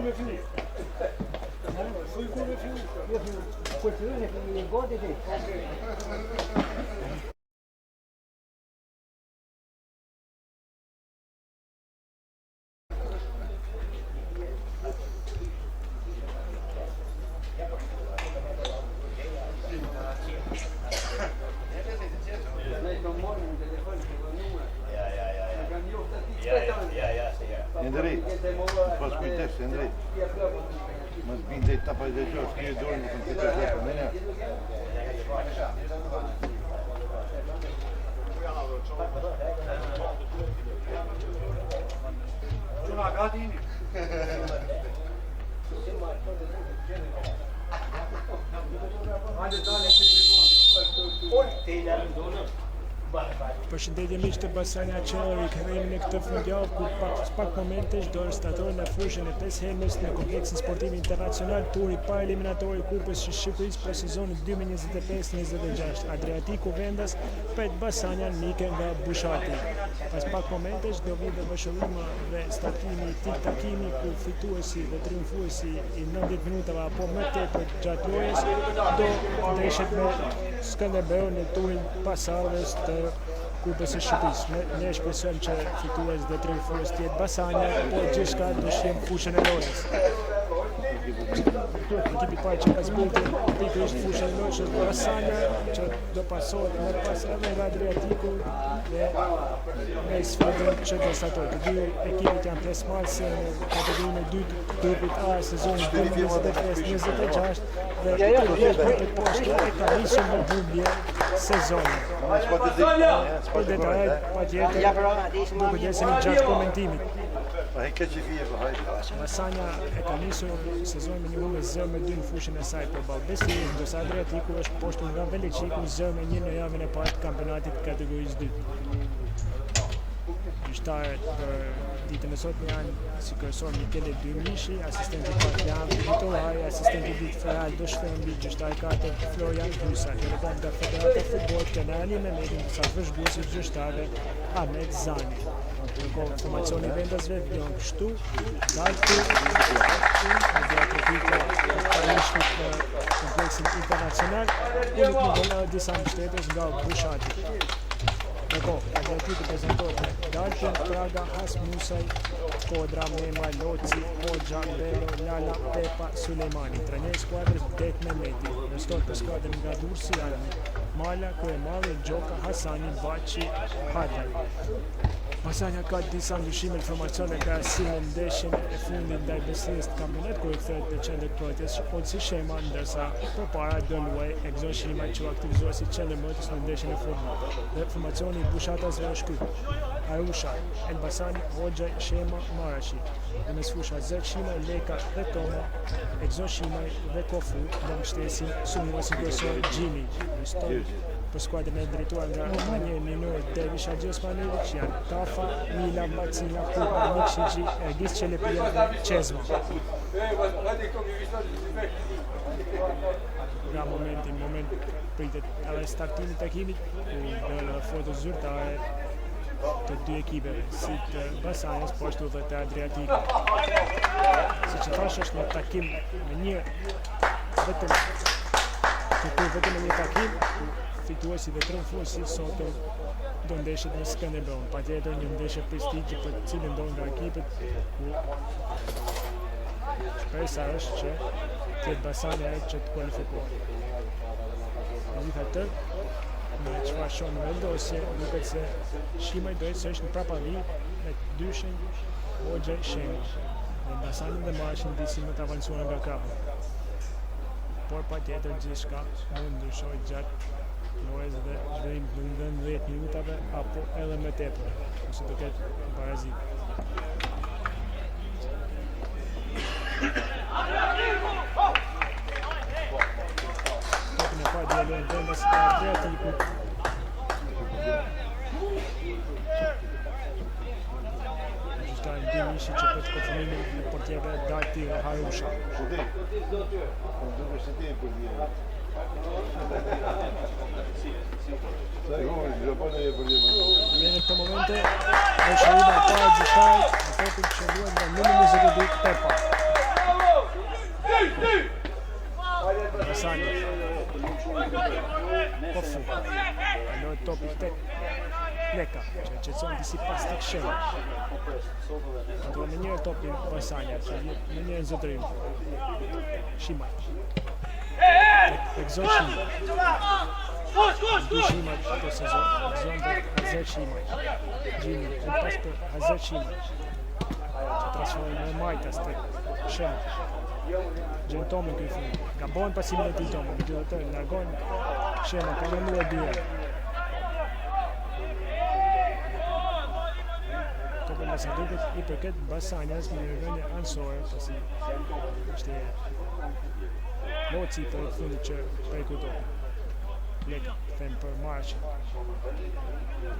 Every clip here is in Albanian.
me fillu. Thuj kur me fillu. Kur fillu në gati ti. Andrej, pas kujtesh, Andrej. Mos bindej tapa dhe gjosh, kje dorë në kompjuter dhe për mënja. Quna gati ini. Përshëndetje miq të Basania Qellër, i kthehemi në këtë fundjavë ku pak momentesh do statohen në fushën e 5 hemës në kompleksin sportiv internacional turi pa eliminatori i Kupës së Shqipërisë për sezonin 2025-26. Adriatiku vendas pret Basanian Mike nga Bushati. Pas pak momentesh do vijë bashkëllim dhe startimi i këtij takimi ku fituesi dhe triumfuesi i 90 minutave apo më tepër gjatë lojës do ndeshet me Skënderbeu në turin pasardhës të Kupës së Shqipërisë. Ne shpresojmë që fitues dhe triumfues të jetë Basania, por gjithçka do shijmë fushën e lojës. Ekipi parë që ka zbritur pikërisht fushën e lojës është Basania, që do pasohet më pas edhe nga Adriatiku dhe me sfidën që do statojë. Të dy ekipet janë pjesëmarrëse në kategorinë e dytë grupit A sezonit 2025-26 dhe këtë poshtë e ka nisur me humbje sezonin. Për detajet, patjetër, nuk kujtesemi gjatë komentimit. Basania e ka nisur sezonin me një humbje 0-2 në fushën e saj përballë Besiktas, ndërsa Adriatiku është poshtur nga Veleçiku 0-1 në javën e parë të kampionatit kategorisë 2. Gjyqtarët për ditën e sotme janë si kryesor Michele Dyrmishi, asistenti Fabian Vitoraj, asistenti Dit Feraldo Shtembi, gjyqtari 4 Florian Hysa, telekom nga Federata Futboll Kenali me metin sa vëzhguesi gjyqtarëve Ahmed Zani. Ndërkohë formacioni i vendasve vjen kështu, dalti dhe atletiku parishmit në kompleksin internacional, unik në vëllë disa mbështetës nga Bushati. Adriatiku prezentohet me Darqen, Praga, Has Musaj, Kodra, Mema, Loci, Hoxha, Belo, Lala, Pepa, Sulejmani. Trajneri i skuadrës Det Mehmeti. Rëstor për skuadrën nga Durrësi janë Mala, Kuemali, Gjoka, Hasani, Baçi, Hadaj. Basania ka disa ndryshime në formacione nga sillen ndeshjen e fundit ndaj Besiktas të kampionatit ku i kthehet në qendër trojtës Olsi Shema, ndërsa përpara do luajë Egzon Shima që u aktivizua si qendërmbrojtës në ndeshjen e fundit. Dhe formacioni i Bushatasve është ky: Arusha, Elbasani, Hoxha, Shema, Marashi. Në mes fusha Zek Shima, Leka dhe Tomo, Egzon Shima dhe Kofu dhe mbështesin sulmuesin kryesor Gjini. Për skuadrën e drejtuar nga Manjer Minor Dervish Haxhi Osmanović janë Tafa, Mila, Bacina, Kupa, Nikšići, Ergis Çelepia dhe Çezma. Nga moment pritet edhe startimi i takimit ku bëhen foto zyrtare të dy ekipeve, si të Basanias po ashtu dhe të Adriatikut. Siç e thash, është një takim me një vetëm një takim. Fituesi dhe triumfuesi sotëm do ndeshet me Skënderbeu. Patjetër një ndeshje prestigji për të cilën do nga ekipet ku shpresa është që të jetë Basania që të kualifikohet. Megjithatë, me çfarë shohim në vendosje, duket se Shimaj do të është në prapari me dyshin Hoxha Shema. Dhe Basania dhe Marshi ndisin më të avancuar nga kapi. Por patjetër gjithçka mund ndryshojë gjatë lojës dhe zhvillim në 10 minutave apo edhe më tepër, ose do ketë barazim. Topin e parë dialojnë vendas të Adriatikut. Gjyqtari Dyrmishi që për të konfirmimin e portierëve Darti dhe Harusha. Në këtë momente, është rrida e parë gjyqtarit, në topin që luajnë nga numër 22 Pepa. Basani. Kofu. Kalon topi tek Leka, që qëtëson disi pas tek Shema. Kontrol me njërë topi Basanja, që me njërë zotërim. Shima. Tek Zon Shima. Du Shima këtë sezon, Zon dhe Hazet Shima. Gjimi, në pas për Hazet Shima. Që transformën me Majtas tek Shema. Gjen Tomën këtë fund. Gabon pasimin e ti Tomën, me gjithë të largon Shema, ka në e bjerë. Topën nëse duket i përket Basanjas me rënje ansore, pasi është loci për fundit që preku topën. Leka, them për marqë.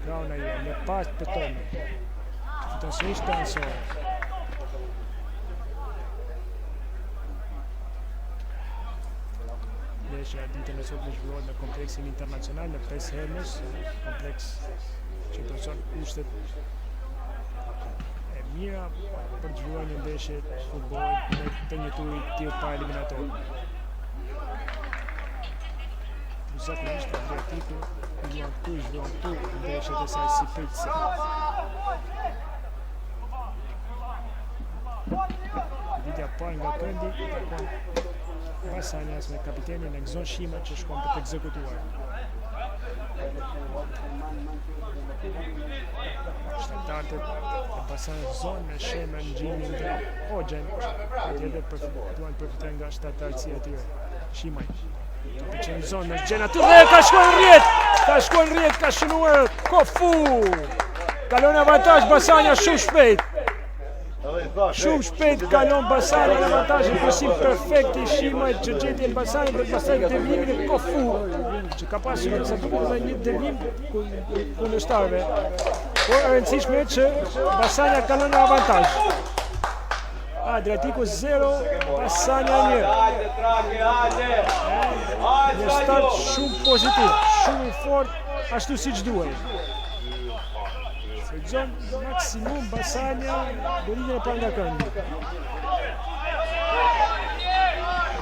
Grauna jo, në pas për Tomën. Fiton sërish të ansore. Ndeshja ditën e sotme zhvillohet në kompleksin internacional në 5 Hermes, kompleks që përson kushtet e mira për të zhvilluar një ndeshje futboll të një turi tillë pa eliminator. Zakonisht Atletiku luan këtu zhvillon këtu ndeshjet e saj si pritse. Lidja parë nga këndi takon Basanjas me kapitenin e Gzon Shima që shkon për të ekzekutuar. Shtatarët e Basanjas Gzon me Shema në gjimin dhe Hoxhen, atjetër duan përfitën nga shtatarësia e tyre. Shimaj. Të që në zonë është gjenë aty dhe ka shkuar në rjet, ka shënuar Kofu. Kalon avantajsh Basanjas shumë shpejt. Shumë shpejt kalon Basani në avantajin përsim perfekt i Shimajt që gjeti e Basani për pasaj devimin e Kofu që ka pasur në sa duket dhe një devim kundërshtarëve. Por e rëndësishme që Basania kalon në avantaj. Adriatiku 0, Basania 1. Një start shumë pozitiv, shumë i fort, ashtu si që duhet. Sezon maksimum Basania, golin e par nga këndi.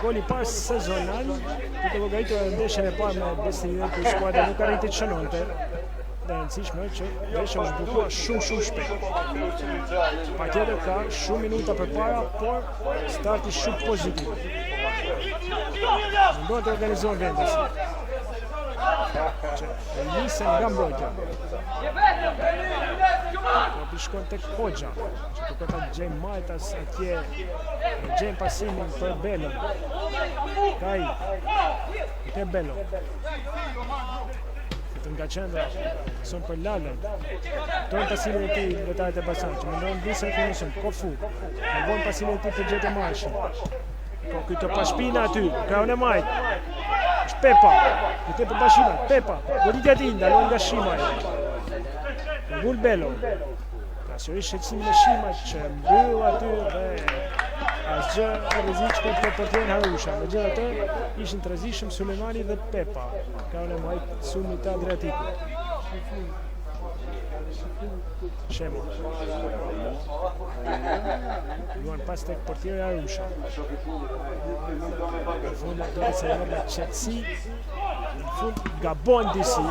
Goli pas sezonal, duke llogaritur ndeshjen e parë me Besninë ku skuadra nuk arriti të shënonte. Dhe rëndësishme që ndeshja u zhbukua shumë shpejt. Patjetër ka shumë minuta përpara, por starti shumë pozitiv. Mundohet të organizohen vendesi. Që nisën nga mbrojtja. Topi shkon tek Hoxha, që të këta gjejmë Majtas atje, gjejmë pasimin për Belon. Ka i, ke Belon. Fitën nga qendra, son për Lalën. Tonë pasimin e ti lojtarët e Basan, që mundon disë e kënësën, Kofu. Në bon pasimin e ti për Gjete Marshin. Po këtë pashpina aty, kraun e Majt. është Pepa, këtë për Bashima, Pepa, goditja ti, ndalon nga Shimaj. Ngull Belo. Sërish shqetësimin e Shimaj që mbyll aty dhe asgjë e rreziqshme për portierin Harusha. Megjithatë, ishin të rrezikshëm Sulejmani dhe Pepa. Kraun e Majt sulmi të Adriatikut. Shemo. Luan pas tek portieri Arusha. Në fund do të se me qetësi. Në fund gabon disi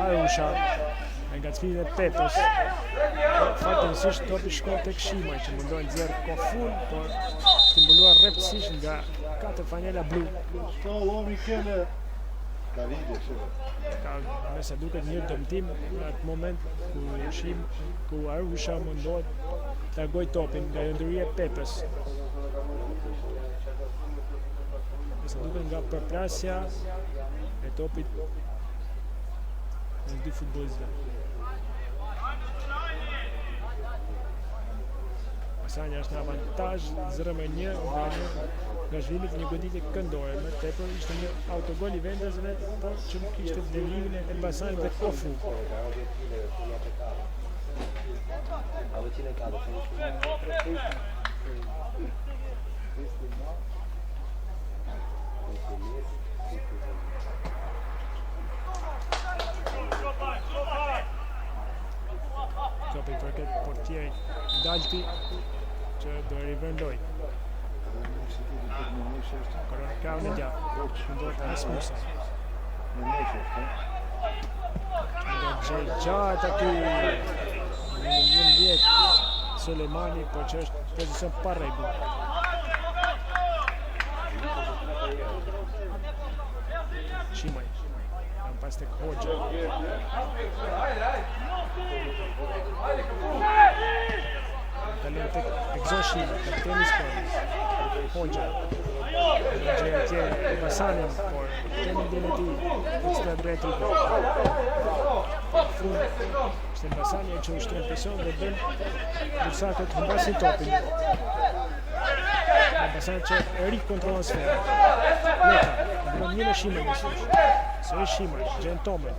Arusha. Me ngacmimin e Pepës. Fatënsisht topi shkon tek Shimaj që mundohen nxjerr Kofun, por stimuluar rreptësisht nga 4 fanela blu. Ka me sa duket një dëmtim në atë moment ku Arusha mundohet të largoj topin nga lëndëria e Pepës. Me sa duket nga përplasja e topit në dy futbollistëve. Basania është në avantazh 0-1 nga zhvillimi një goditje këndore, më tepër ishte një autogol i vendasve, por që nuk kishte derivimin e Elbasanit dhe Kofu. Topi përket portierit Dalti që do rivendoj. Ancora un cambio di Asmussen. Gjata ky në vjet Sulemani, po që është pozicion pa rregull. Shimaj, kam pas tek Hoxha. Kalon tek Gzon Shimaj, kapiteni i skuadrës. Hoxha. Atje Basanin, por kemi dele ti ekstra drejtë. Shtem Basani që ushtron presion dhe bën Dursakët humbasin topin. Basani që e rikontrollon sferën. Leka, bën një në Shimaj mësush. Se e Shimaj, gjen Tomën.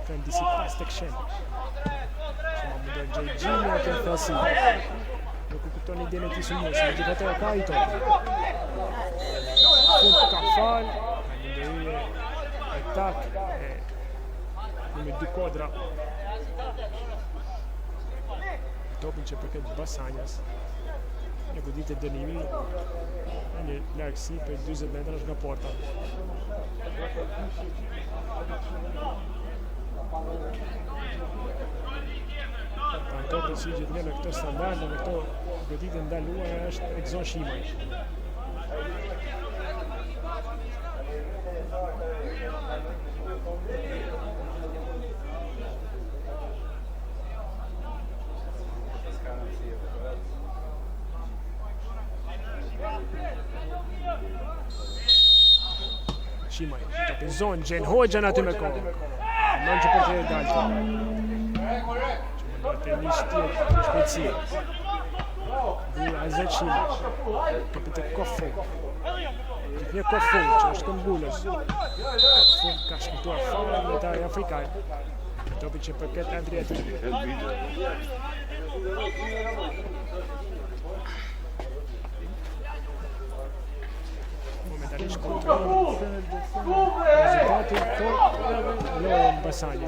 Kanë disi pas tek shen. Që më mundon Gjejgjimi atë në thasi. Nuk u kupton idenë e tij Sunjes, megjithatë ka i topin. Fund ka fal, ka një atak me dy kodra. Topin që përket Basanjas. Një goditje dënimi, një largësi për 40 metrash nga porta. Topin si gjithmonë me këto standarde, me këto goditje ndaluara është Gzon Shimaj. Shimaj, topin zonë, gjen Hoxha në aty me kohë. Non që për të e dalë. Që më një shtjet, një shpejtësi. Bulla Azet Shimaj, topin të Kofu. Gjithë një Kofu, që është këmbullës. Kofu ka shkëtuar fare në të afrikanë. Topin që përket Andrieti. Momentalisht kontrollon rezultatin po lojën Basani.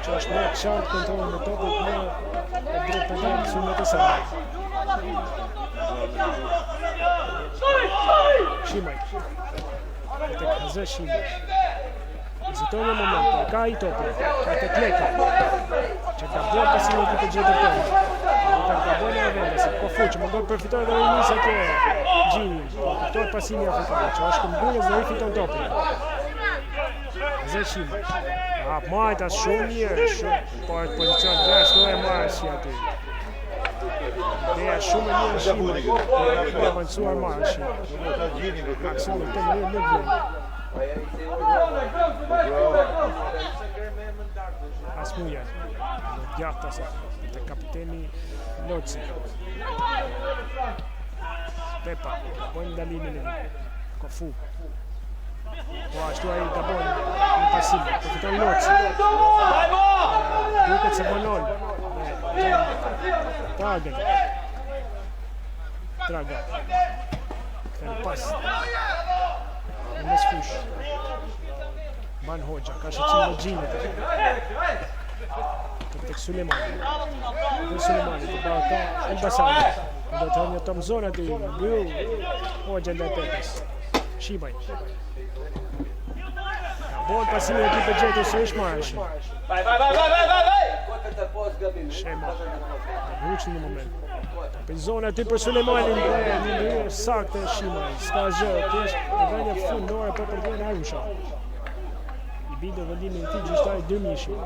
Që është më qartë kontrollon në topit me drejt pedal sulmet e saj. Shimaj. Tek Hazë Shimaj. Viziton një moment, ka i topin, ka tek Leka. Që ka bërë pasin e të gjetër tonë. Ka bërë e vende, se Kofu që më gërë përfitoj dhe rinis atje Gjini, përfitoj pasimi afrikanë, që është këmbullës dhe rifiton topin. Hazë Shimaj. Majta shumë mirë, po është pozicion dhe ashtu e marë si aty. Ideja shumë e mirë Shimaj, për avancuar marë Shimaj. Aksionet të mirë në vëmë. Asmuja, gjatë asë, të kapiteni Loci. Pepa, bojnë ndalimin e Kofu. Po ashtu ai ka bojnë në pasim, të fiton Loci. Duket se bonon. Traga. Këtën pas. Në mes fush. Ban Hoxha, ka shëqin në gjinët. Tek Sulemani. Tek Sulemani, të bërë ka Elbasani. Do të hënë një tom zonë aty, bëju Hoxha ndaj Pepes. Shimaj. Ka bojnë pasimi aty për gjetur së ishë marëshin. Shema. Rruqë një moment. Për zonë aty për Sulemani në ndërë sakte Shimaj. Ska zhë, kështë në vënjë fundore për përgjën Arusha. I bidë vendimin të ti gjyshtari 2000.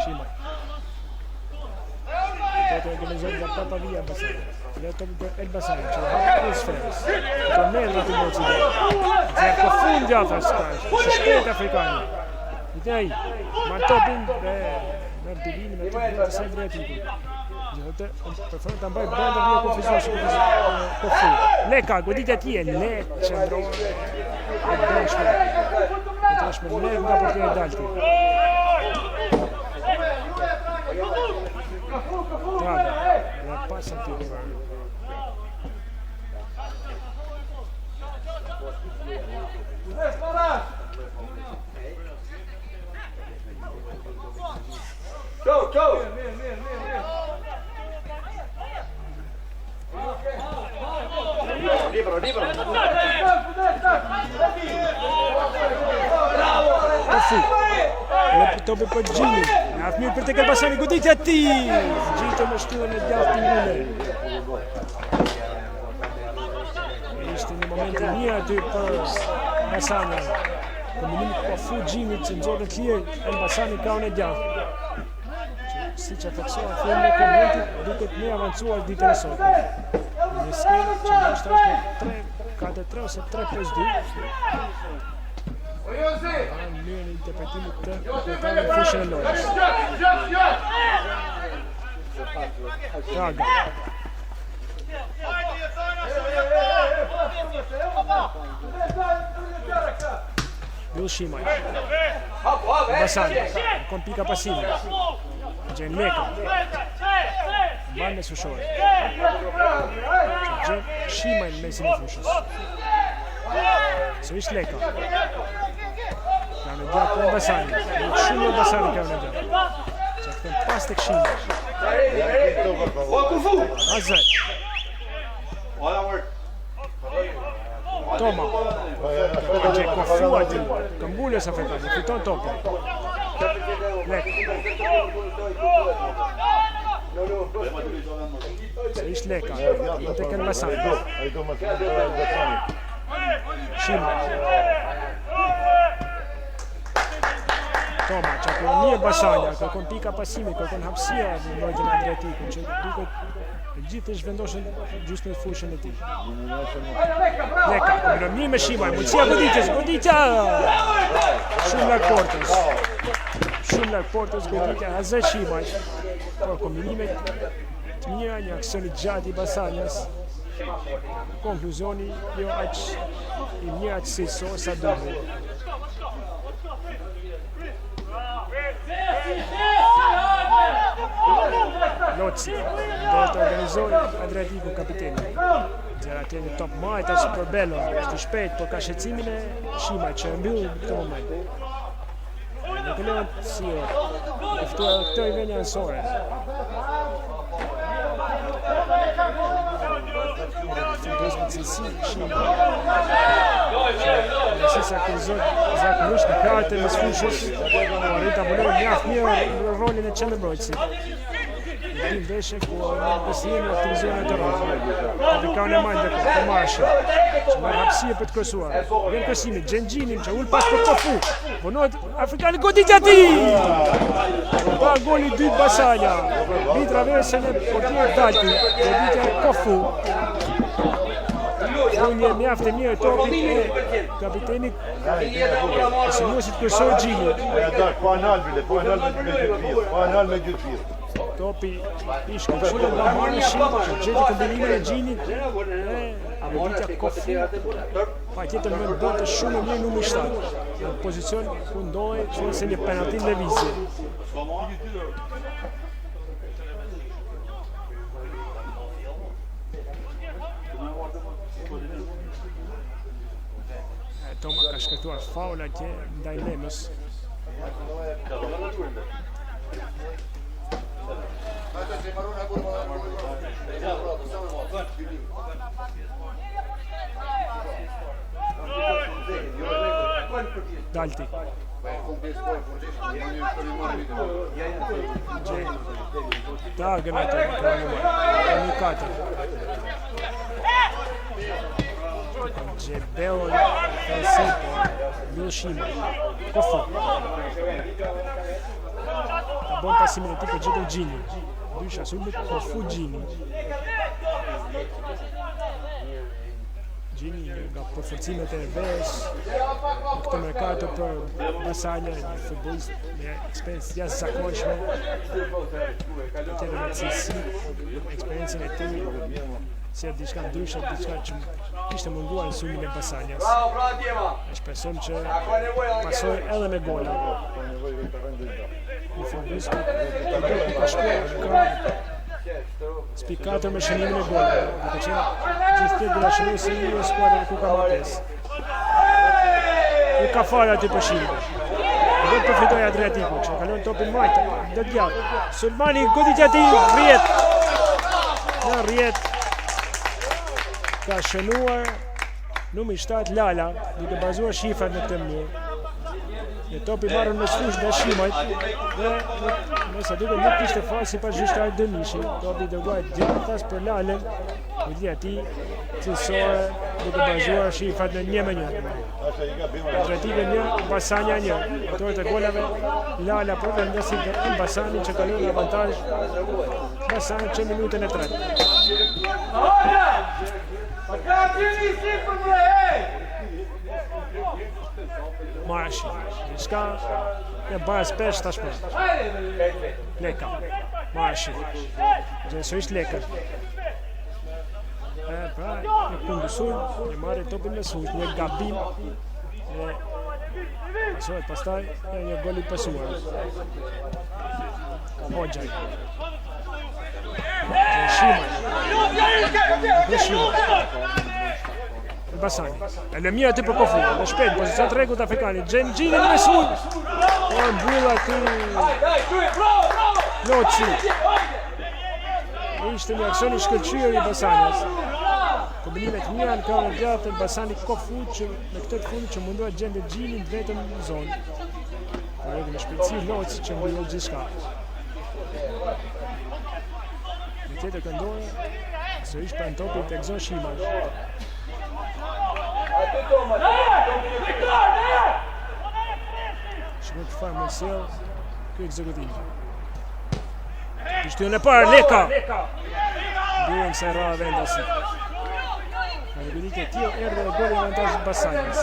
Shimaj. Të organizojnë nga papa via Basani. Dhe të për Elbasani, që hapë në sferës. Të mërë në të bëci dhe. Dhe për fund gjatë ashtë, që shpejt afrikani. Në të aji, ma topin dhe në rëdivini me të bëjtë të sajtë drejtikun. Gjithë të preferën të mbaj bëndër një konfizor që Kofu. Leka, goditja tje, le qëndrojnë e dëshme. E dëshme le nga përtje e dalti. Traga, dhe pasën të përë. Kofu. Edhe topi për Gjini. Aftë mirë për tek Elbasani, goditja ti. Gjito me shtyllën e djathtë Tingule. Ishte një moment i mirë aty për Basania. Kombinimi Kofu Gjinit që nxorë të lirë Elbasani krahun e djathtë. Siç e theksova filmi e komentit, duket më avancuar ditën e sotme. Në skenë që ndoshta është 3-4-3 ose 3-5-2. Mirë në interpretimit të në fushën e lojës. Traga. Bill Shimaj. Basani. Kon pika pasive. Gjen Leka. Mban me Sushore. Gjen Shimaj në mesin e fushës. Sërish Leka. Kanë gjatë në Basani. Shumë në Basani kanë gjatë. Që këtën pas të këshime. Azet. Toma. Ka që Kofu aty. Këmbullës afrikani. Fiton topin. Leka. Sërish Leka. Në të kënë Basani. Shime. Toma, që kërë Basania, kërkon pika pasimi, kërkon hapësia në lojën e Adriatikut, që duket gjithë të zhvendoshën gjusë në fushën e ti. Leka, kërë mirë me Shimaj, mundësia goditja! Shumë larg portës. Shumë larg portës, goditja, Hazet Shimaj. Por kombinimet të mira, një aksionit gjatë i Basanias. Konkluzioni jo aq i mirë aq si sa duhet. Loci, do të organizoj Adriatiku kapiteni. Gjera tjeni top majta që për Bello, është i shpejt, por ka shqecimin e Shimaj që e mbyllë në këtë moment. Në këllon si e këftua këtë i venja nësore. Fundosme të cilësi Shimaj. Nësi se aktualizot zakonisht në karte në sfushës, arrita bulojë mjaft mirë në rolin e qendërmbrojtësit. Dim veshe ku në beslinë në aktivizohen e të rrëzë. Të ka në majnë dhe këtë marshë, që marë hapësie për të kërësuar. Vjen kërësimit, Gjengjinin që ullë pas për Kofu. Vonohet Afrikani goditja ti! Pa goli 2 Basania. Bi traversën e portier Dalti, goditja e Kofu. Unje mjaft e mirë topit e kapitenit se mosit kërësoj Gjini. Pa në albi me gjithë firë. Topi ishë kërëshurë nga marrë shimë, që gjeti kombinimin e Gjinit e goditja Kofu. Pa tjetër me bëtë shumë mirë numër 7. Në pozicion ku ndojë që nëse një penaltin dhe vizje. Toma ka shkëtuar faul atje ndaj Lemës. Dalti. Dagën atë, një 4. Gjebellon Felsipo, Bill Shimaj, Kofu. Ka bon pasimin e ti për gjetën Gjini. Dysha subit Kofu Gjini. Gjini nga përforcimet e vesh në këtë merkato për Basania, një futbolist me eksperiencë jashtë zakonshme, tjetër me cilësi, eksperiencën e ti, si e diçka ndryshe, diçka që ishte munduar në sulmin e Basanias. E shpresojm që pasoj edhe me gola. Në fundisku, të do të ka shkuar spikator me shënimin e gola. Duke qenë gjithë të dërashëruj se një e skuadrën ku ka martes. Nuk ka fare aty për Shimaj. Do të përfitoj Adriatiku, që kalon topin majtë, dhe gjatë. Sulmani, goditja ti, rjet. Në rjet. Ka shënuar numri 7 Lala, duke bazuar shifrat në këtë mënyrë. Në topi marrën me sfush nga Shimajt dhe nëse duke nuk kishte fal sipas gjyqtarit Dënishi, topi dërgohet gjithas për Lalën, kujtja e tij cilësore duke bazuar shifrat në 1-1. Atletikë 1, Basania 1. Autorët e golave Lala po vendosin dhe Basanin që kalon në avantazh. Basani që minutën e 3. Marashi, shka e bajas 5 tashmë. Leka, Marashi, gjithësisht Leka. Pra, një kundësur, një marrë topin me suq, një gabim, dhe pasohet pastaj një gol i pasuar. Hoxhaj. Basani. E lëmia aty për kofu, në shpejt, pozicion të rregullt afrikanit. Xhenxhinin me sul. Po mbyll aty. Loçi. Ishte një aksion i shkëlqyer i Basanit. Kombinimet mira në kohën e gjatë Basani kofu që në këtë fund që mundohet gjendë Xhinin vetëm në zonë. Por edhe me shpejtësi Loçi që mbyll gjithçka. Në tjetër këndore, sërish pranë topit tek Gzon Shimaj. Shikoj që farë mësel kjo ekzekutiv. Pishtyën e parë, Leka! Duhen se ra vendasit. Në regulit e tjo, erdhe e goli avantajit Basanjes.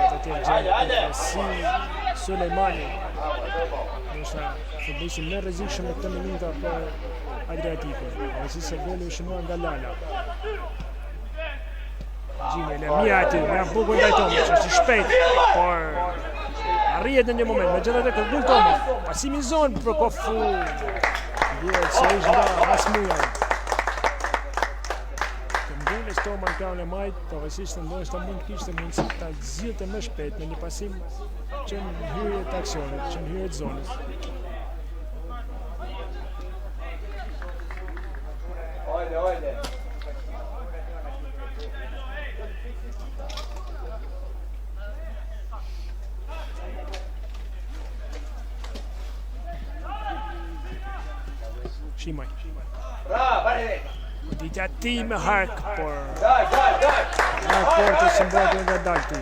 Të tjerë gjenë si Sulejmani. Nështë futbolistin më rrezikshëm në këtë minuta për Adriatikun. Ose se goli u shënuar nga Lala. Gjime Lemia aty, nga bukur ndaj Tomić, është i shpejt, por arrihet në një moment, megjithatë kërkon Tomić. Pasimi në zonë për kofu. Vjet se është nga Hasmujan. Këmbëles Toman ka në majt, pavarësisht ndoshta mund të kishte mundësi ta zgjidhte më shpejt në një pasim që në hyrje të aksionit, që në hyrje të zonës. Hajde. Shimaj. Ditja ti me hark, por... Hark portë së mbotë nga dalti.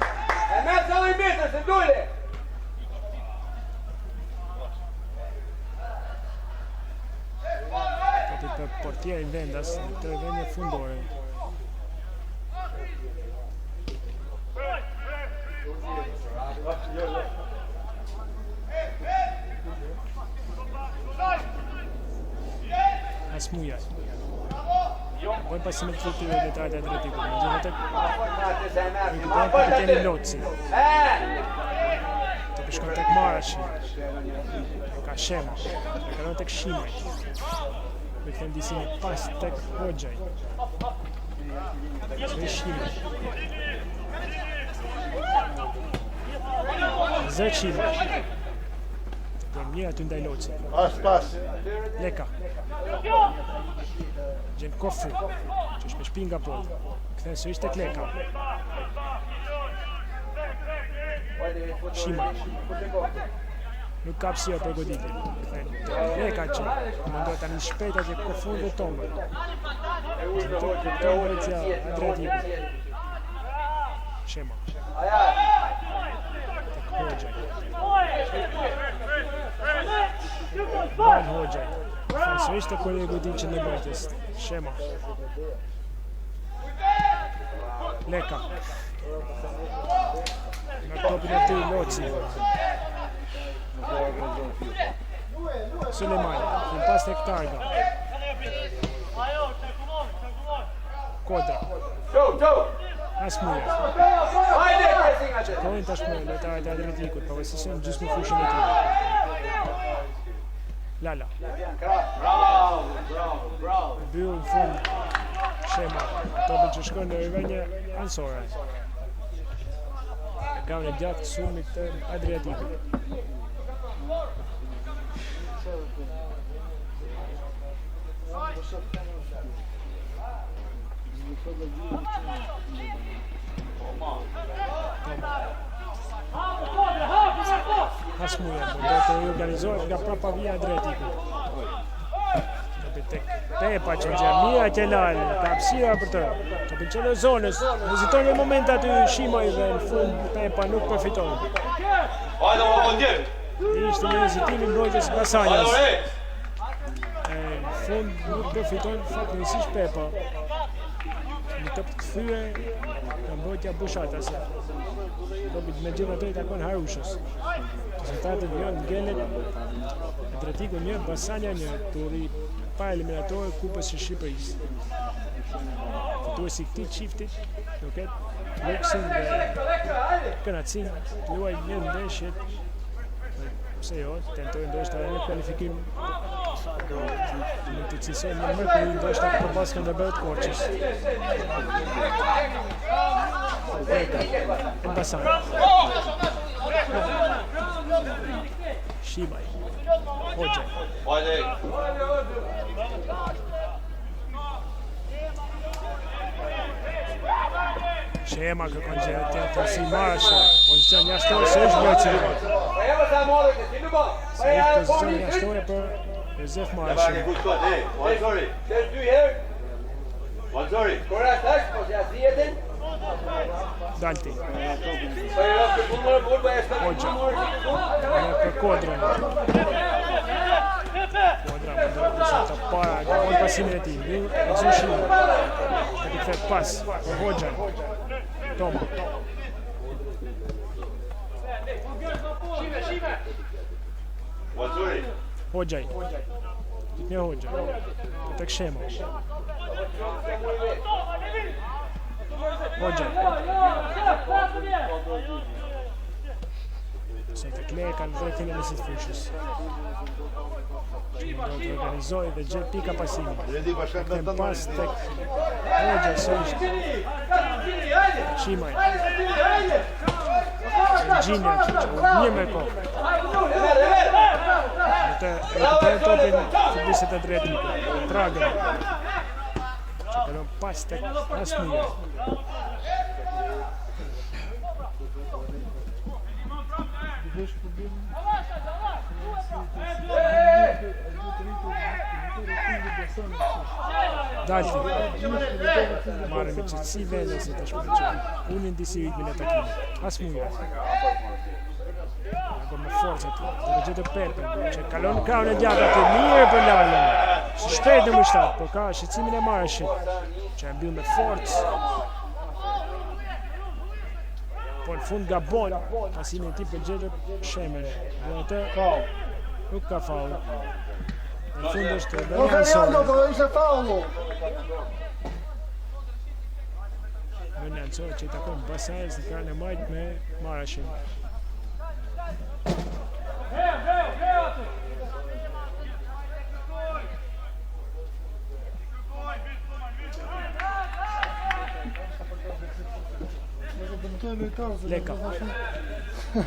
Për portierin vendas në të vendje fundore. Hasmujan. Buen pasime të fluture dhe të Adriatikut. Në gjithë të kapiteni Loçi. Të përshkon tek Marashi. Ka Shema. Të kalon tek Shimaj. Me këtë ndisimi pas tek Hoxhaj. Zë Shimaj. Zë Shimaj. Një aty ndaj Loçi. Pas. Leka. Gjen kofu, që është me shpinga pot. Kthen sërish tek Leka. Shimaj. Nuk ka pse për goditin. Kthen Leka që mundohet tani shpejt atje kofun dhe tombë. Tombë që Adriatikut. Shema. Tek Hoxhaj. Ban Hoxhaj. Sërish të kolegu ti që në bërtës. Shema. Leka. Nga topin e ty Loçi. Sulejmani. Në pas tek Targa. Kodra. Hasmujan. Qëkojnë tashmë lojtarët e Adriatikut, pavarësisht në gjysmë fushën e tyre. Lala. Byll në fund Shema. Topin që shkon në rivënje ansore. E ka në gjatë sulmit të Adriatikut. Hasmuja, do të organizohet nga prapavia e drejtikut. Pepa që Gjermia që lalë, ka hapësira për të. Ka pëlqen zonës, heziton një moment aty Shimoj dhe në fund Pepa nuk përfiton. Ishte një hezitim i mbrojtjes Basanjas. Në fund nuk përfiton fatmirësisht Pepa. Në të kthye nga mbrojtja Bushatase. Dobit me gjithë ato i takon Harushës. Rezultatet janë ngelet Drejtiku 1, Basanja 1, turi pa eliminator Kupës së Shqipërisë. Fituesi i këtij çifti do ketë luksin dhe kënaqësinë të luajë një ndeshje. Pse jo, tentojë ndoshta edhe një kualifikim. Në të cilësojnë në mërkuri ndoshta për Baskën dhe Berët Korçës. Basanja. Shimaj. Hoxha. Shema kërkon gjë të si Marshall. Pozicion jashtore se është Bërcimi. Se është pozicion jashtore për Josef Marshall. Dalti. Hoxha. Për Kodrën. Kodra më do të para, ka bon pasimin e ti. E Zushima. Ka të kthejt pas. Për Hoxha. Toma. Hoxhaj. Një Hoxha. Tek Shema. Hoxha. Sot e Kle kanë drejtin e mesit fushës. Do të organizojë dhe gjithë pika pasimi. Kem pas tek Hoxha së është Shimaj. Gjinja që një me kohë. Të rekuperen topin futbolistet e drejtikut. Tragën. Që kalon pas tek Hasmuja. Dalti. Marrë me qëtësi vende se të shpërqen. Unë ndisi ritmin e takimit. Hasmuja. Ako me forcët, dhe gjithë Pepe, që kalon në kraun e djatë aty, mirë për Lala. Së shpejt në mështat, por ka shqecimin e Marshit, që e mbyll me forcë. Po në fund gabon, pasimin e ti për gjithë Shemere. Dhe atë, nuk ka faul. Në fund është dhe një ansori. Në një ansori që i takon Basajës në kraun e majtë me Marashin. Leka.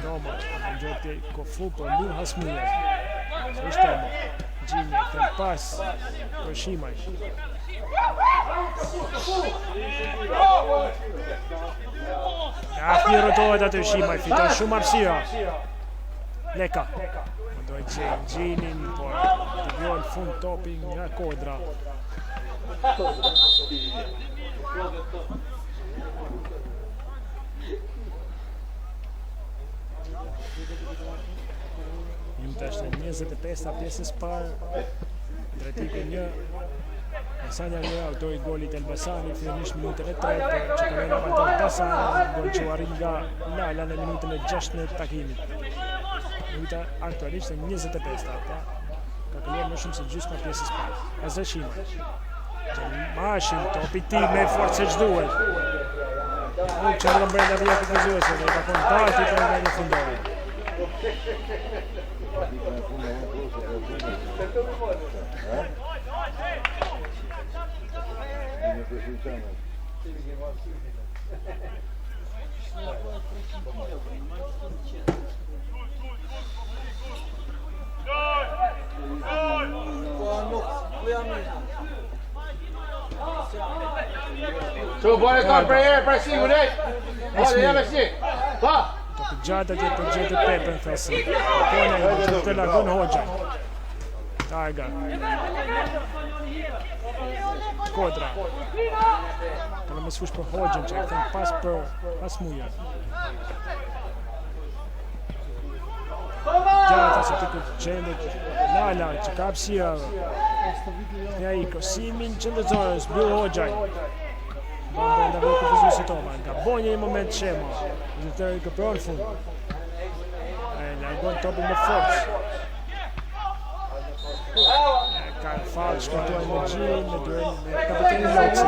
Toma, në gjoti Kofu për Lur Hasmuja. Se është Toma. Gjimja, këtë pas për Shimaj. Afni rotohet atë Shimaj, fiton shumë hapësira. Leka. Më dojtë Gjinin, por të vjojnë fund topi nga Kodra. Minuta është 25 pjesës parë. Drejtiku 1. Basanja 1 autori golit Elbasani fillimisht minutën e 3, por që ka vënë avantazh Basani, gol që u arrit nga Lala në minutën e 6 të takimit. Minuta aktualisht e 25, pra ka kaluar më shumë se gjysma pjesës parë. Azashima. Mashin topi ti me forcë që duhet. Nuk që në brenda dhja të këzuese dhe ka konë Dalti për nga një fundore. Çu bore ka për herë për sigurisht. Ose jam si. Pa. Të gjatë atje për gjetë Pepe në thesi. Kone të lagun Hoxha. Targa. Kodra. Kanë me sfush për Hoxhën që e këtën pas muja. Gjatë se të këtë qendet Lala që ka pësira. Ja i kosimin që në zonës, Bill Hoxhaj. Banda në vërë këpëzu si toma, nga bonje i moment Shema. Në të këpërën fund. Largon topin me forcë. Ka falë shkatuaj me gjirin, me duel, me kapitenin Loci.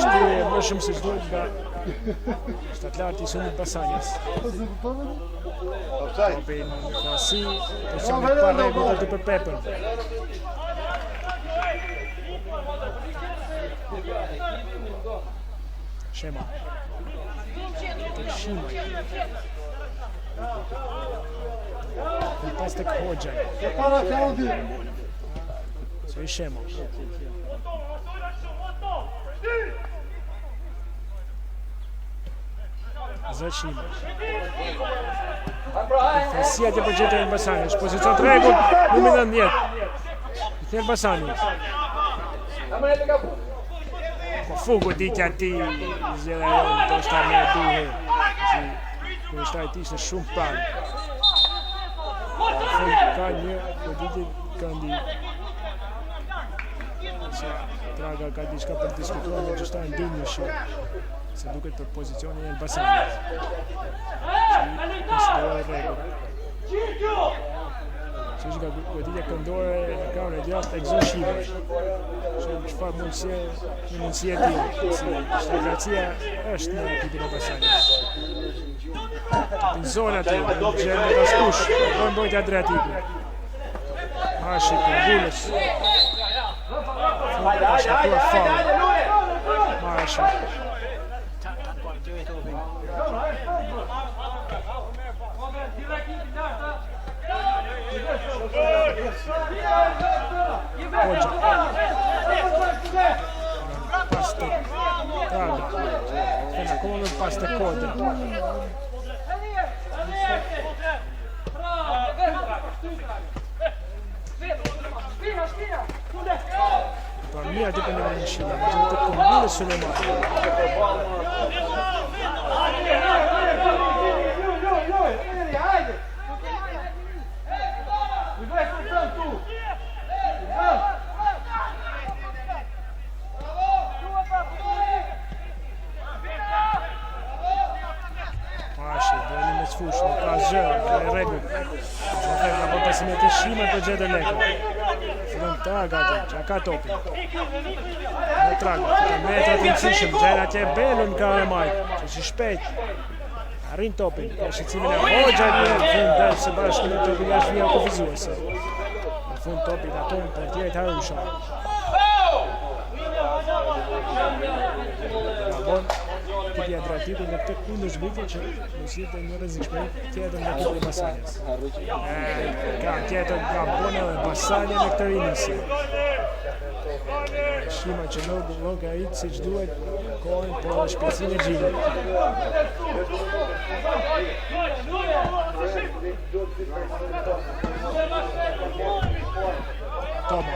Shtyre më shumë se duhet nga shtatlartë i Sunit Basanjes. Topin në klasi, personit pa regullë të për Pepën. Shema. Tek Shimaj. Pas tek Hoxhaj. So i Shema. Zë Shimaj. Fesia të përgjete e në Basanjes. Pozicion të regull, numër 10. I thjerë Basanjes. Po fugu ditja ti, zjela jonë, do shta me duhe. Kërë shta e ti ishte shumë pranë. Fund ka një, po ditit këndi. Se Traga ka diçka për diskutuar me gjështa në dy një shumë. Se duket për pozicionin e Elbasanit. Që i konsideroj regull. Që është nga goditja këndore në kaun e gjatë e Gzon Shimaj. Që çfarë mundësie ti, si shtagracia është në ekipin e Elbasanit. Në zonë aty, në gjendje të shkush, do mbrojtja drejtiku. Mashi për Gullës. Fundi ka shkatuar faull. Mashi. Hoxha. Pas të Traga. Fena, como non pas të Kodra. Për mija të për në shila, më gjënë të kombine Suleiman. Mashi, dueli me sfush, nuk ka zhë, në regull. Zofer, ka për pasimit të shime për gjithë e lekë. Fillon Traga atë, që ka topin. Në Traga, të metrat të nësishëm, gjerë atje belën ka e majtë, që që shpejt. Arrin topin, ka shqecimin e Hoxha i bërë, fund dhe se bashkë në topin nga shvija kufizuese. Në fund topin aton për tjejt Harusha. Gabon, tipja dratiku në këtë kundër zbritje që nësit e një rëzikshme tjetër në këtë Basanjes. Ka tjetër Gabon edhe Basanje në këtë rinisi. Shima që loga rritë si që duhet kohën për shpecin e gjilë. Toma,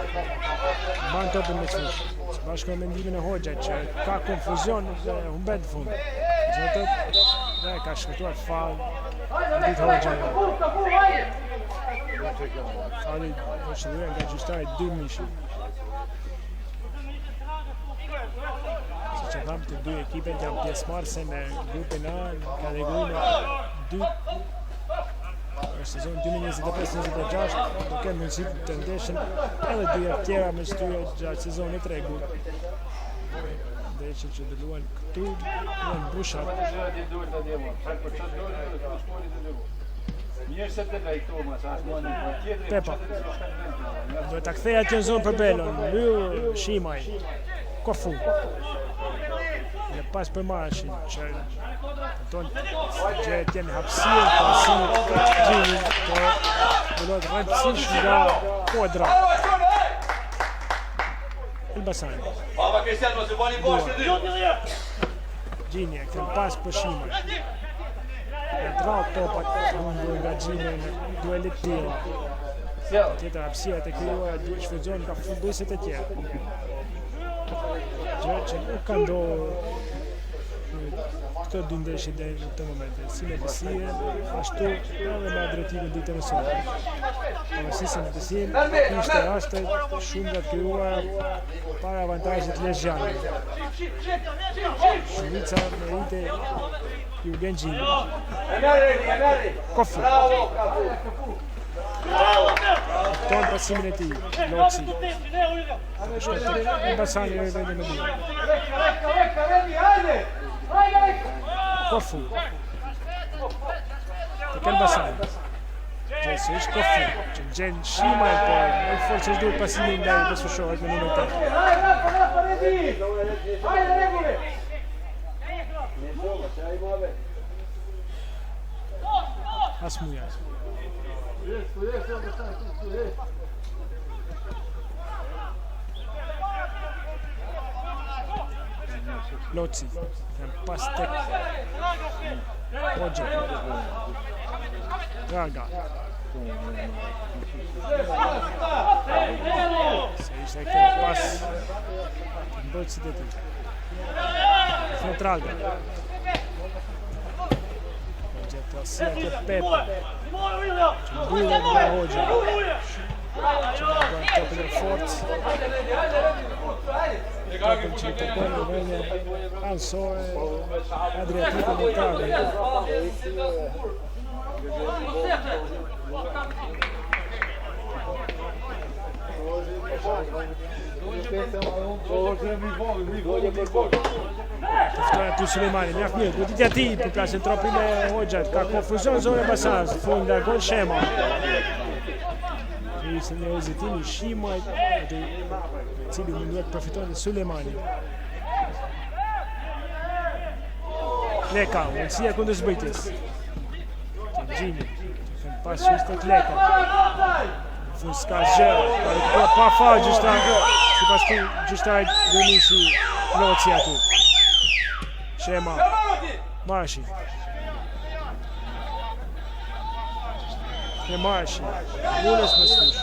ban topin me qëfush. Bashko me mendimin e Hoxhaj që ka konfuzion dhe humbet në fund. Zotët, dhe ka shkëtuar faull në ditë Hoxhaj. Falli në qëlluar nga gjustari 2 mishi. Si që thamë të dy ekipet janë pjesëmarrëse në grupin A, në kategorinë 2. Në sezon 2025-2026 do kemë mundësi të ndeshin edhe dyja tjera me shtyre gjatë sezonit rregull. Ndeshjet që do luajn këtu janë bushat. Pepa. Do ta kthej atë në zonë për Belon, Lyll Shimaj. Kofu. Dhe pas për Mashin që ton gjehet tjenë hapësirë, pasi gjinin, por bëllot rëndësish nga Kodra. Elbasan. Baba Cristiano, mos u bani bashkë dy. Gjinje, këtëm pas pëshime. Në trau topat, mundu nga gjinje në duelit tira. Tjetër apsia të kryuar duhet shfrytëzohen nga futbollistet e tjerë. Gjë që nuk ka ndohur këto dy ndeshje deri në këtë moment. Si me Besie, ashtu edhe me Adriatikun ditën e sotme. Pavarësisht se në Besie ishte raste shumë nga të kryuar para avantazhit lezhjanit. Shumica me ide Jurgen Gjinje. Kofi. Ton pasimin e tij, Loci. Elbasani e vende me dy. Kofu. Tek Elbasani. Gjësisht Kofi, që gjen shima e po, në forcë është duhet pasimin nga i besushohet në numër 8. Asmuja. Loci, jam pas tek Hoxha. Gaga. Se ishte këtë pas të mbëqësit e ti. Traga. Hoxha të asia ke Pepe. Që mbullet nga Hoxha. Që nga bëjnë topin e fortë. Topin që të përnë në venje ansore Adriatiku në Traga. Tëftoja ty Sulemani, mjaft mirë, goditja ti për plasën tropin e Hoxhat, ka konfuzion zone Basanës, fund largon Shema. Ishte një hezitim i Shimajt, cili munduhet përfiton dhe Sulemani. Leka, mundësia kundër zbëjtjes. Gjini, që pas ishte të Leka. Fund s'ka zgjë, pa fa gjyshtar, si pas të gjyshtar Dënishi Loci atu. Shema, Marshi. E Marshi, Lunes me skush.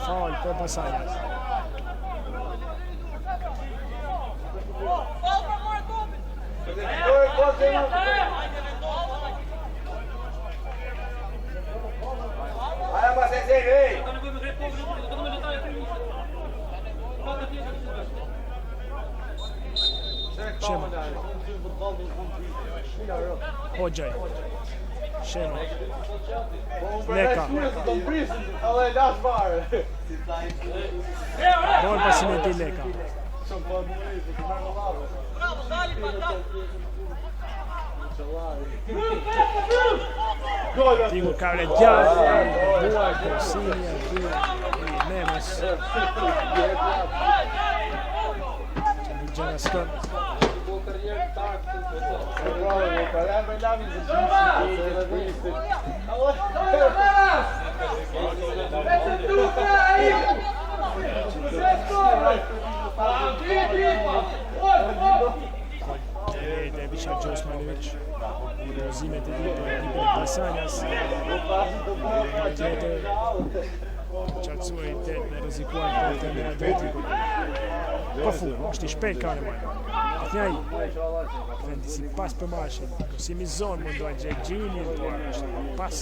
Faul për Basanjas. Shema. Hoxhaj. Shema. Leka. Bol pasimin ti Leka. Digo kare gjatë, buaj, Korsinia, Nemes. Që një gjëna s'kën. Devića Gjosmanović, uzimet e Liber Basanjas, tjetër qartësua i tet me rrezikuar për të në Adriatikun. Kofu, është i shpejt Kahneman. Këthnjaj, vendi si pas për Marshin, si mi zonë mundohet gjek Gjini, është pas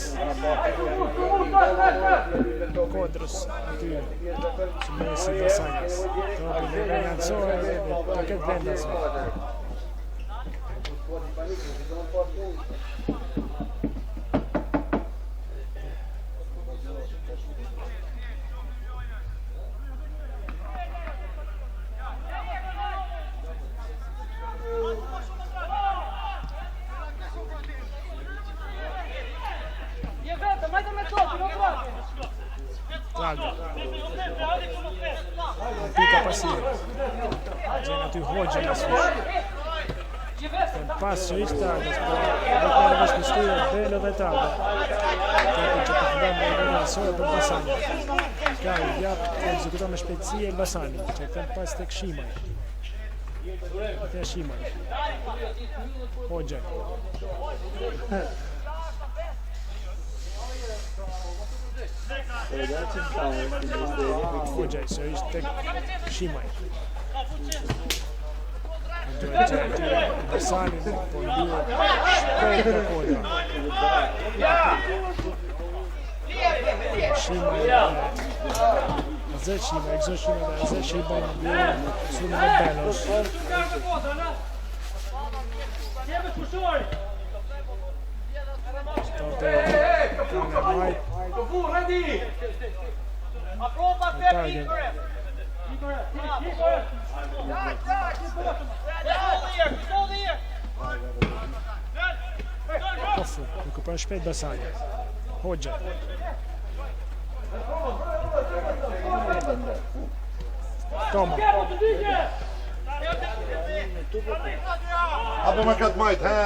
Kodrës aty, që mesi Basanjas. Tropin e venjanësore dhe për këtë vendasme. Traga. Pika pasiva. Gjen aty Hoxha në sfish. Pas që ishtë Tragës, po dhe kërë vëshkështuja Belo dhe Traga. Tërpën që të Sora për Elbasanit. Ka i jap ekzekuton me shpejtësi Elbasanit, që kanë pas tek Shimaj. Te Shimaj. Hoxha. Hoxha, sërish tek Shimaj. Elbasanit po nduhet shpejt në kodra. Shimaj, Shimaj, Shimaj, Sulli me Belos. Kofu, recupera shpejt Basani. Hoxha. Toma. Apo më katë majtë, he?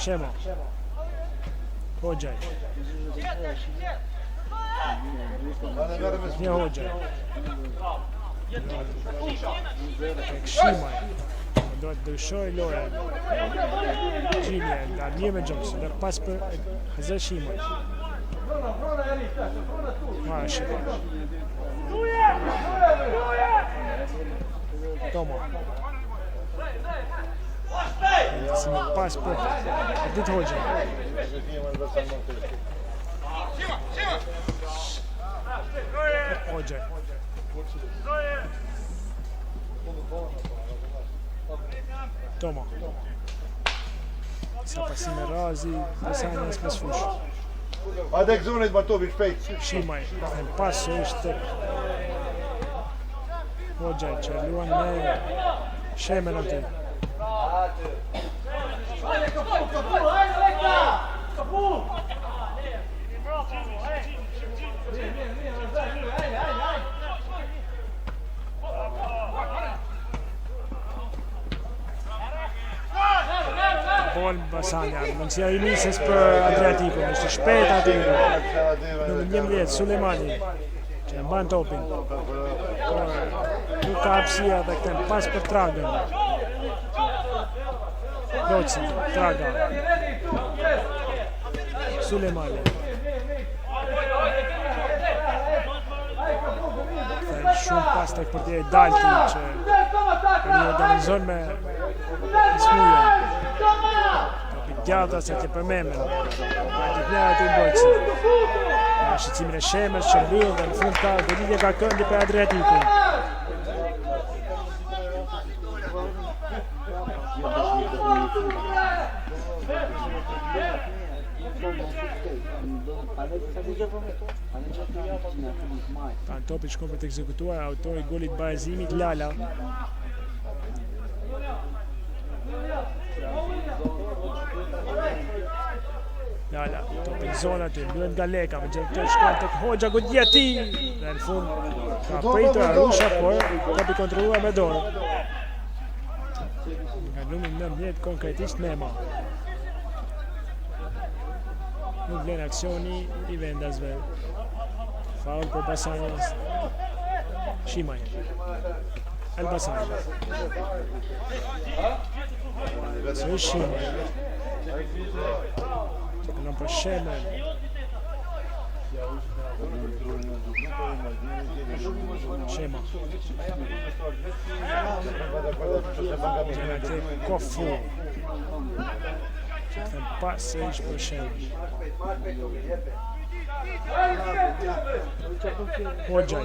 Shema. Hoxha. Një Hoxha. Tek Shimaj. Do të dëshoj lojë. Gjinje, nga një me gjokës, dhe pas për Hazë Shimaj. Maşa. Toma. Şimdi pas po. Dit Hoxha. Hoxha. Toma. Sa pasime razi, pasajnë nësë pas fush. Hajde zonit Bartovi shpejt. Shimaj, në pasu ishte Hoxha që luan me Shemen aty. Bol Basanja, mundësia I nisës për Adriatikun, ishte shpejt aty. Numër 11, Sulemani, që e mban topin. Nuk ka hapësia dhe këtem pas për Tragën. Loci, Traga. Sulemani. Shumë pas tek për tje Dalti që një organizon me smuje. Djavda se të përmemen. Në gjithnja e të ndojqësi. Në shqecimin e Shemës që mbyrë dhe në fund ka goditje ka këndi për Adriatikun. Në topi shkon për të ekzekutuar autori golit barazimit Lala. Lala, topin zona të mbyllet nga Leka, me gjithë të shkon të Hoxha goditja ti. Dhe në fund ka pritur Arusha, por topi kontroluar me dorë. Nga numrin 19 konkretisht Mema. Nuk vlen aksioni I vendasve. Faul për Basanjas. Shimaj. Elbasani. Së Shimaj. Këllon për Shemen. Shema. Gjenate Kofu. Që të pas se ish për Shemen. Hoxha.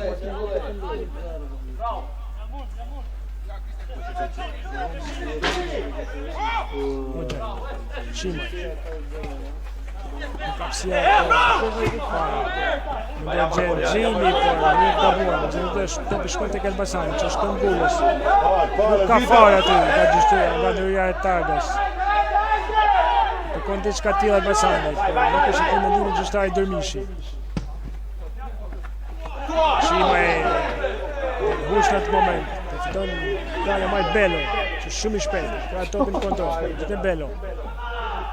Hoxha. Shimaj. Në kapësia në Gjeni, por një gabuar, të shkon të Elbasani, që shkon gullës. Nuk ka farë aty, nga gjyshtëria, nga nërja e Targas. Të konë të qka tila Elbasani, por nuk është të mendimin gjyshtari Dërmishi. Shima e hush në atë moment, të fiton Kraja Majt Belo, që shumë I shpejt, ka topin kontrol, të Belo.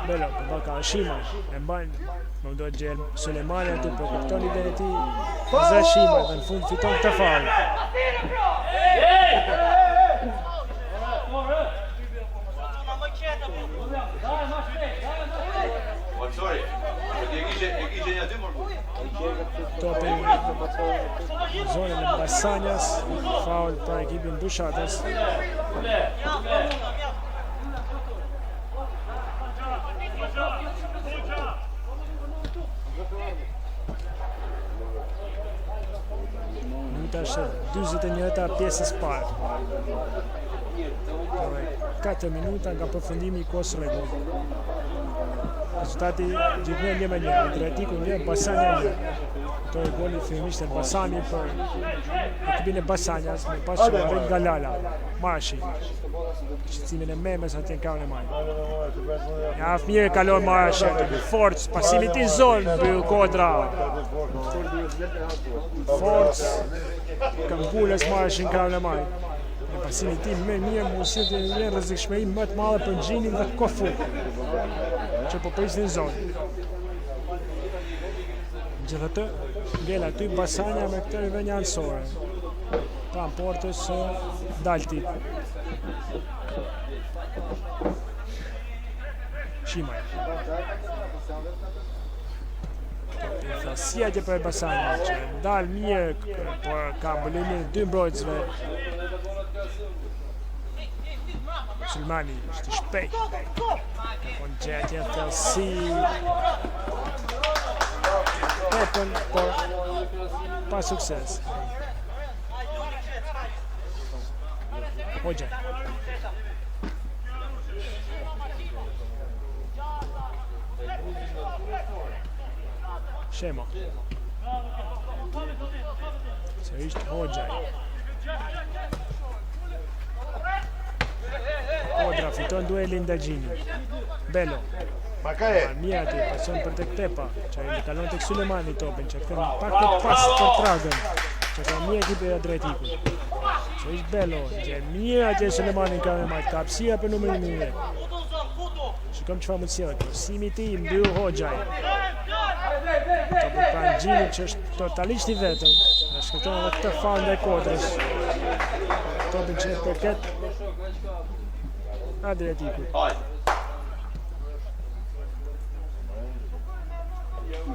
Belo, për baka Shima, e mbajnë, më do të gjelë Sulemani aty për kupton idenë e tij, Zë Shima dhe në fund fiton këtë faull. Topin zonën e Basanjas, faull për ekipin Bushatës. Minuta është 41 pjesës parë. 4 minuta nga përfundimi I kohës rregull. Rezultati gjithmonë 1-1, Adriatiku 1, Basania 1. Këto e goli fillimisht e Basani për ekipin e Basanjas, me pas që vjen nga Lala, Marshi. Shqetësimin e Memes atje në kavën e majtë. Ja mirë kalon Marshi, forcë, pasimit I zonë, mbyll Kodra. Forcë, këmbulës Marshi në kavën e majtë. Në pasimin tim më mirë, mundësit e një rrezikshmëri më të madhe për Gjinin dhe Kofu, që po prisnin zonë. Gjithatë, ngel aty Basania me këtë rivënjë anësore. Pran portës Dalti. Shimaj. Inflasiatje për Basania, që ndalë mirë, por ka mbëllimin e 2 mbrojtësve. Sulmani është I shpejt. Kon gjetje thellësi. Pepën, por pa sukses. Hoxha. Shemo. Sërish Hoxha. Kodra fiton duelin nga Gjini. Belo. Mirë aty, pason për tek Tepa, që e kalon tek Sulemani topin, që kënë pak të pas për tragën, që ka mirë ekipi e Adriatikut. Që ishtë Belo, që mirë atje Sulemani ka në majtë, ka hapësia për numërin 1. Shikom që fa mundësia, simi ti mbyll Hoxhaj. Që për pranë Gjini që është totalisht I vetëm, dhe shkëton edhe këtë faull ndaj Kodrës. Topin që e përket Adriatikut.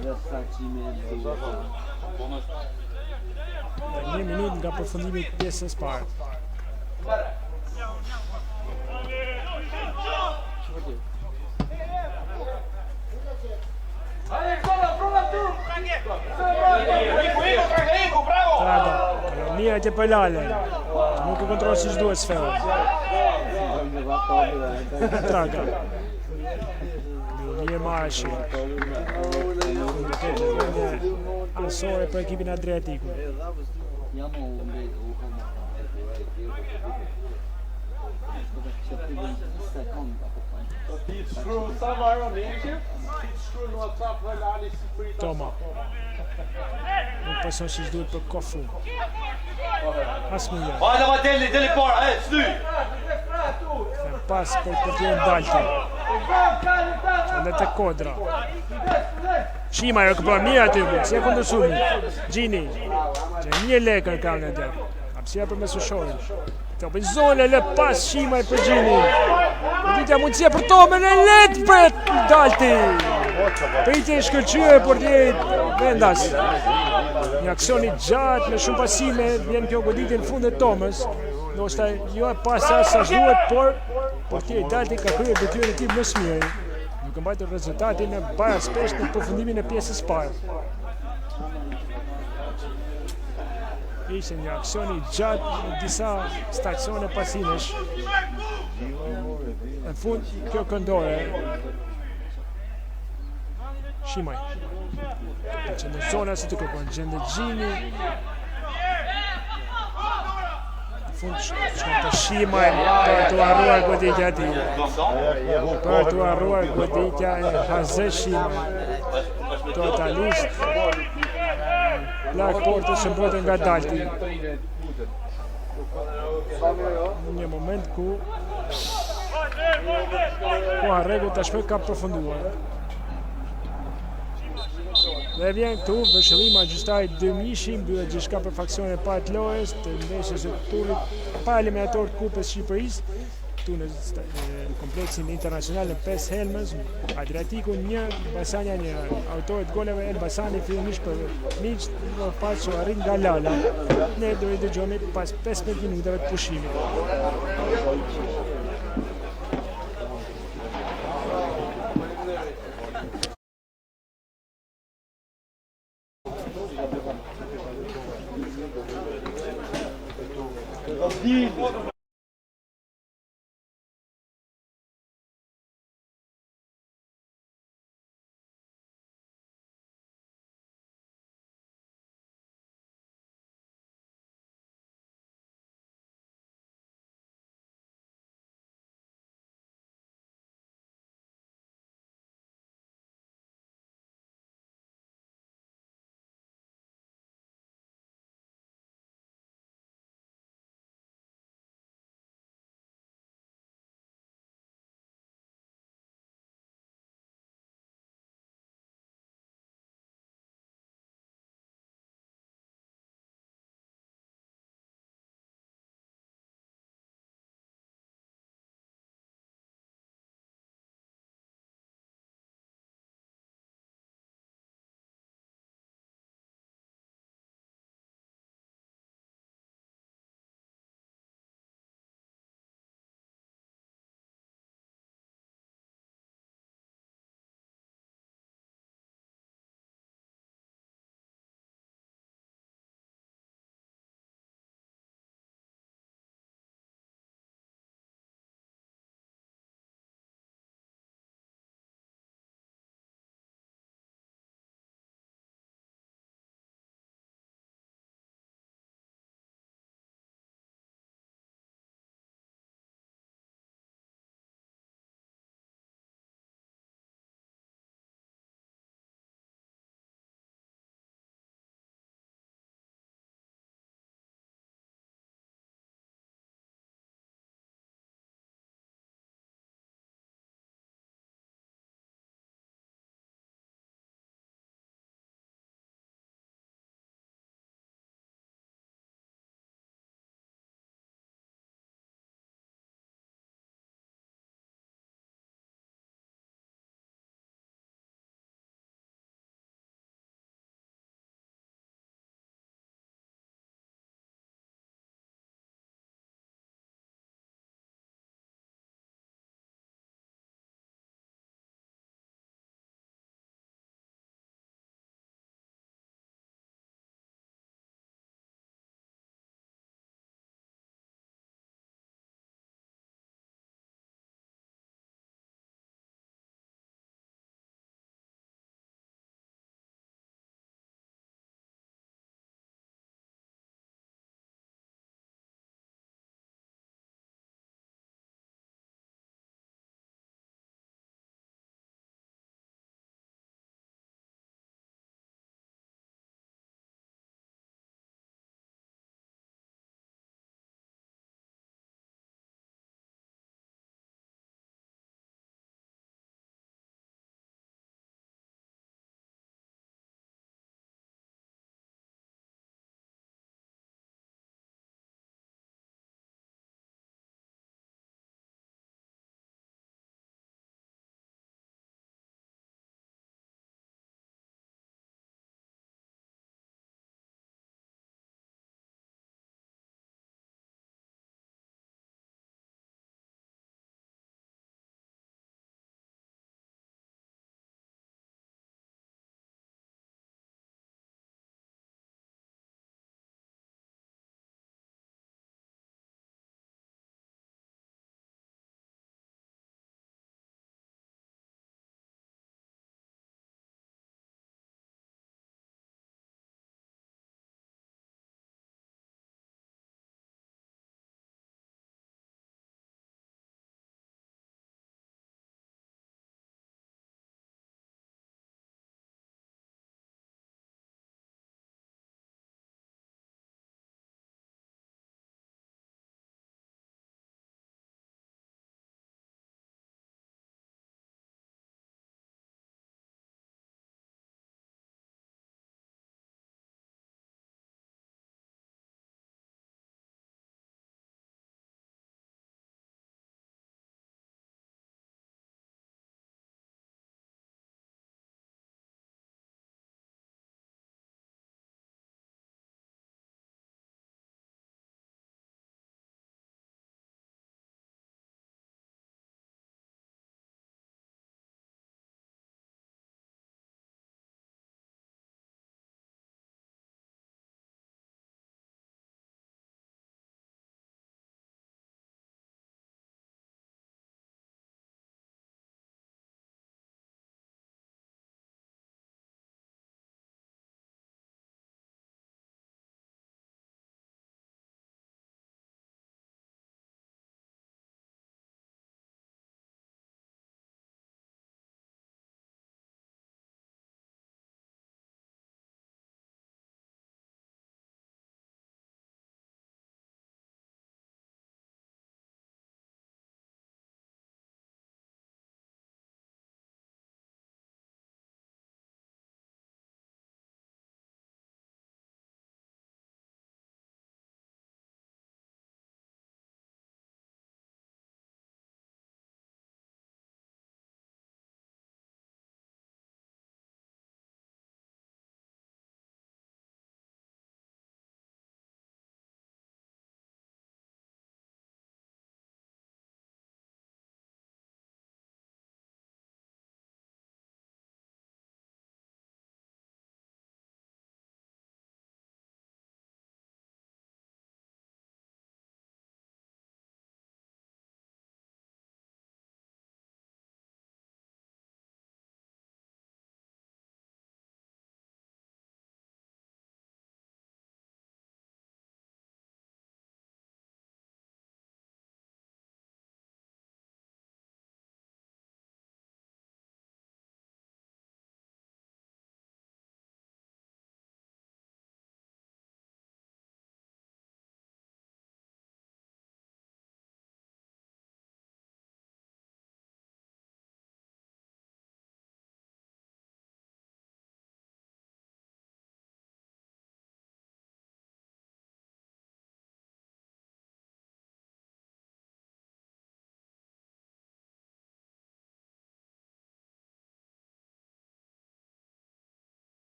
Dhe 1 minutë nga përfundimi I pjesës parë. Traga, Kalomia që për Lale, nuk e kontrolë si duhet sferën. Traga. Mirë Marshi. Ansore për ekipin Adriatikut. Toma. Nuk pason si duhet për Kofu. Asmija. Hajde ma deli para, sny! Pas për portierin Dalti. Edhe te Kodra. Shima e këpër mirë aty, si e kondësumi. Gjini. Që një lekër ka në dhe. Apsia për mesushorin. Të për zonë e le pas Shima e për Gjini. Ditja mundësia për tomën e letë për Dalti. Pritje I shkëllqyre portierit Vendas. Një aksioni gjatë me shumë pasime, vjen kjo goditin fundet Tomës. Ndoshta jo e pasa sa duhet, por portieri Dalti ka kryer detyrën e tij më së miri. Duke mbajtur rezultatin e para spesh në përfundimin e pjesës parë. Ishte një aksion I gjatë në disa stacione pasimesh. Në fund kjo këndore. Shimaj. Që në zona si të kërkon gjende Gjini. Në fund shkon të Shimaj për të arruar goditja ati. Për të arruar goditja e Haze Shimaj. Totalisht. Plak portës që mbotën nga Dalti. Në një moment ku Po Arrego tashmë ka përfunduar. Dhe vjen këtu vëshëllimi agjustari 2000 mbyllet gjithçka për faksionin e parë të lojës të ndeshjes së turit pa eliminator të Kupës Shqipërisë. Këtu në kompleksin internacional në Pes Helmës, Adriatiku 1, Basania 1. Autorët goleve Elbasani fillimisht për miq, por pas u arrit nga Lala. Ne do i dëgjoni pas 15 minutave të pushimit.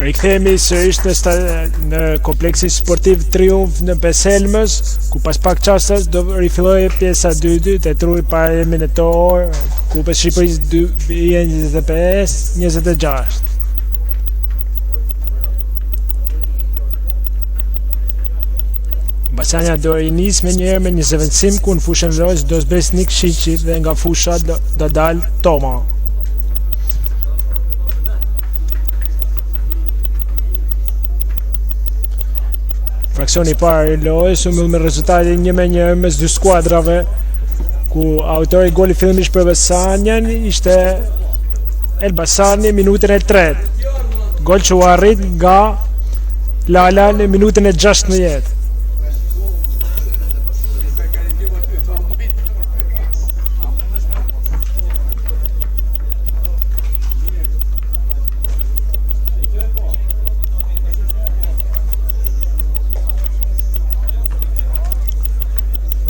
Rikthehemi sërish në kompleksin sportiv Triumf në Beselmës, ku pas pak çaste do rifillojë pjesa 2 e trurit para eliminator Kupës Shqipërisë 2025-26. Basanja do rinis me njëherë me një zëvendësim ku në fushën roz do zbres Nik Shiqi dhe nga fusha do dal Toma. Fraksioni i parë i lojës u mbyll me rezultatin 1-1 mes dy skuadrave, ku autori i golit fillimisht për Basanjan ishte Elbasani në minutën e 3. Gol që u arrit nga Lala në minutën e 16.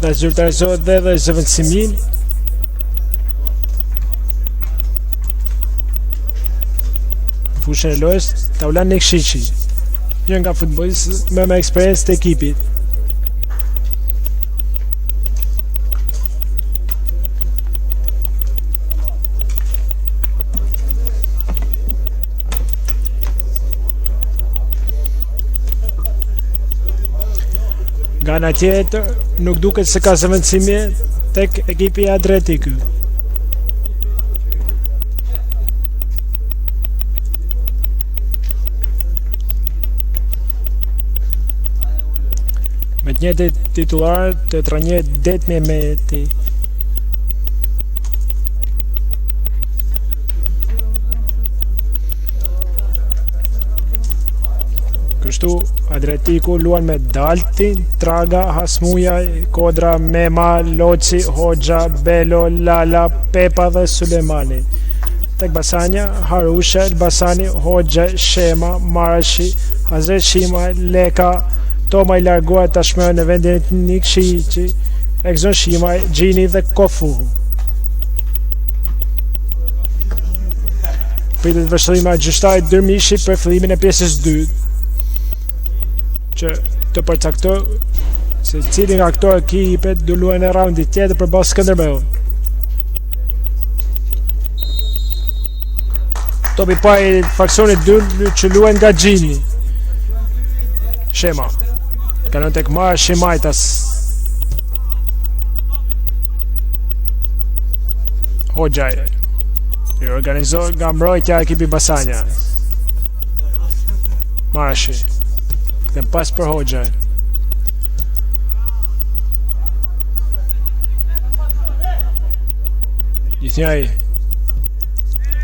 Dhe zyrtarizohet dhe zëvendësimin në fushën e lojës Taulan Nik Shiqi, një nga futbollistët me eksperiencë të ekipit. Nga ana tjetër, nuk duket se ka zëvendësime tek ekipi Adretik. Me të njëjtë titullar të trajner Det Mehmeti. Kështu Adretiku luan me Daltin, Traga, Hasmuja, Kodra, Mema, Loci, Hoxha, Belo, Lala, Pepa dhe Sulemani. Tek Basanja, Harusha, Elbasani, Hoxha, Shema, Marashi, Hazret Shima, Leka, Toma i largohet tashmë në vendin e Nik Shiqi, Exon Shima, Gjini dhe Kofu. Pritet vështrimi gjyqtarit Dërmishi për fillimin e pjesës 2, që të përcaktoj se cili nga këto ekipet do luajnë në raundin tjetër përballë Skënderbeut. Topi parë i faksionit 2 që luajnë nga Gjini. Shema kalon tek Mara Shimajtas. Hoxha i organizohet nga mbrojtja e ekipi Basanja. Marashi kthen pas për Hoxha. Gjithnjaj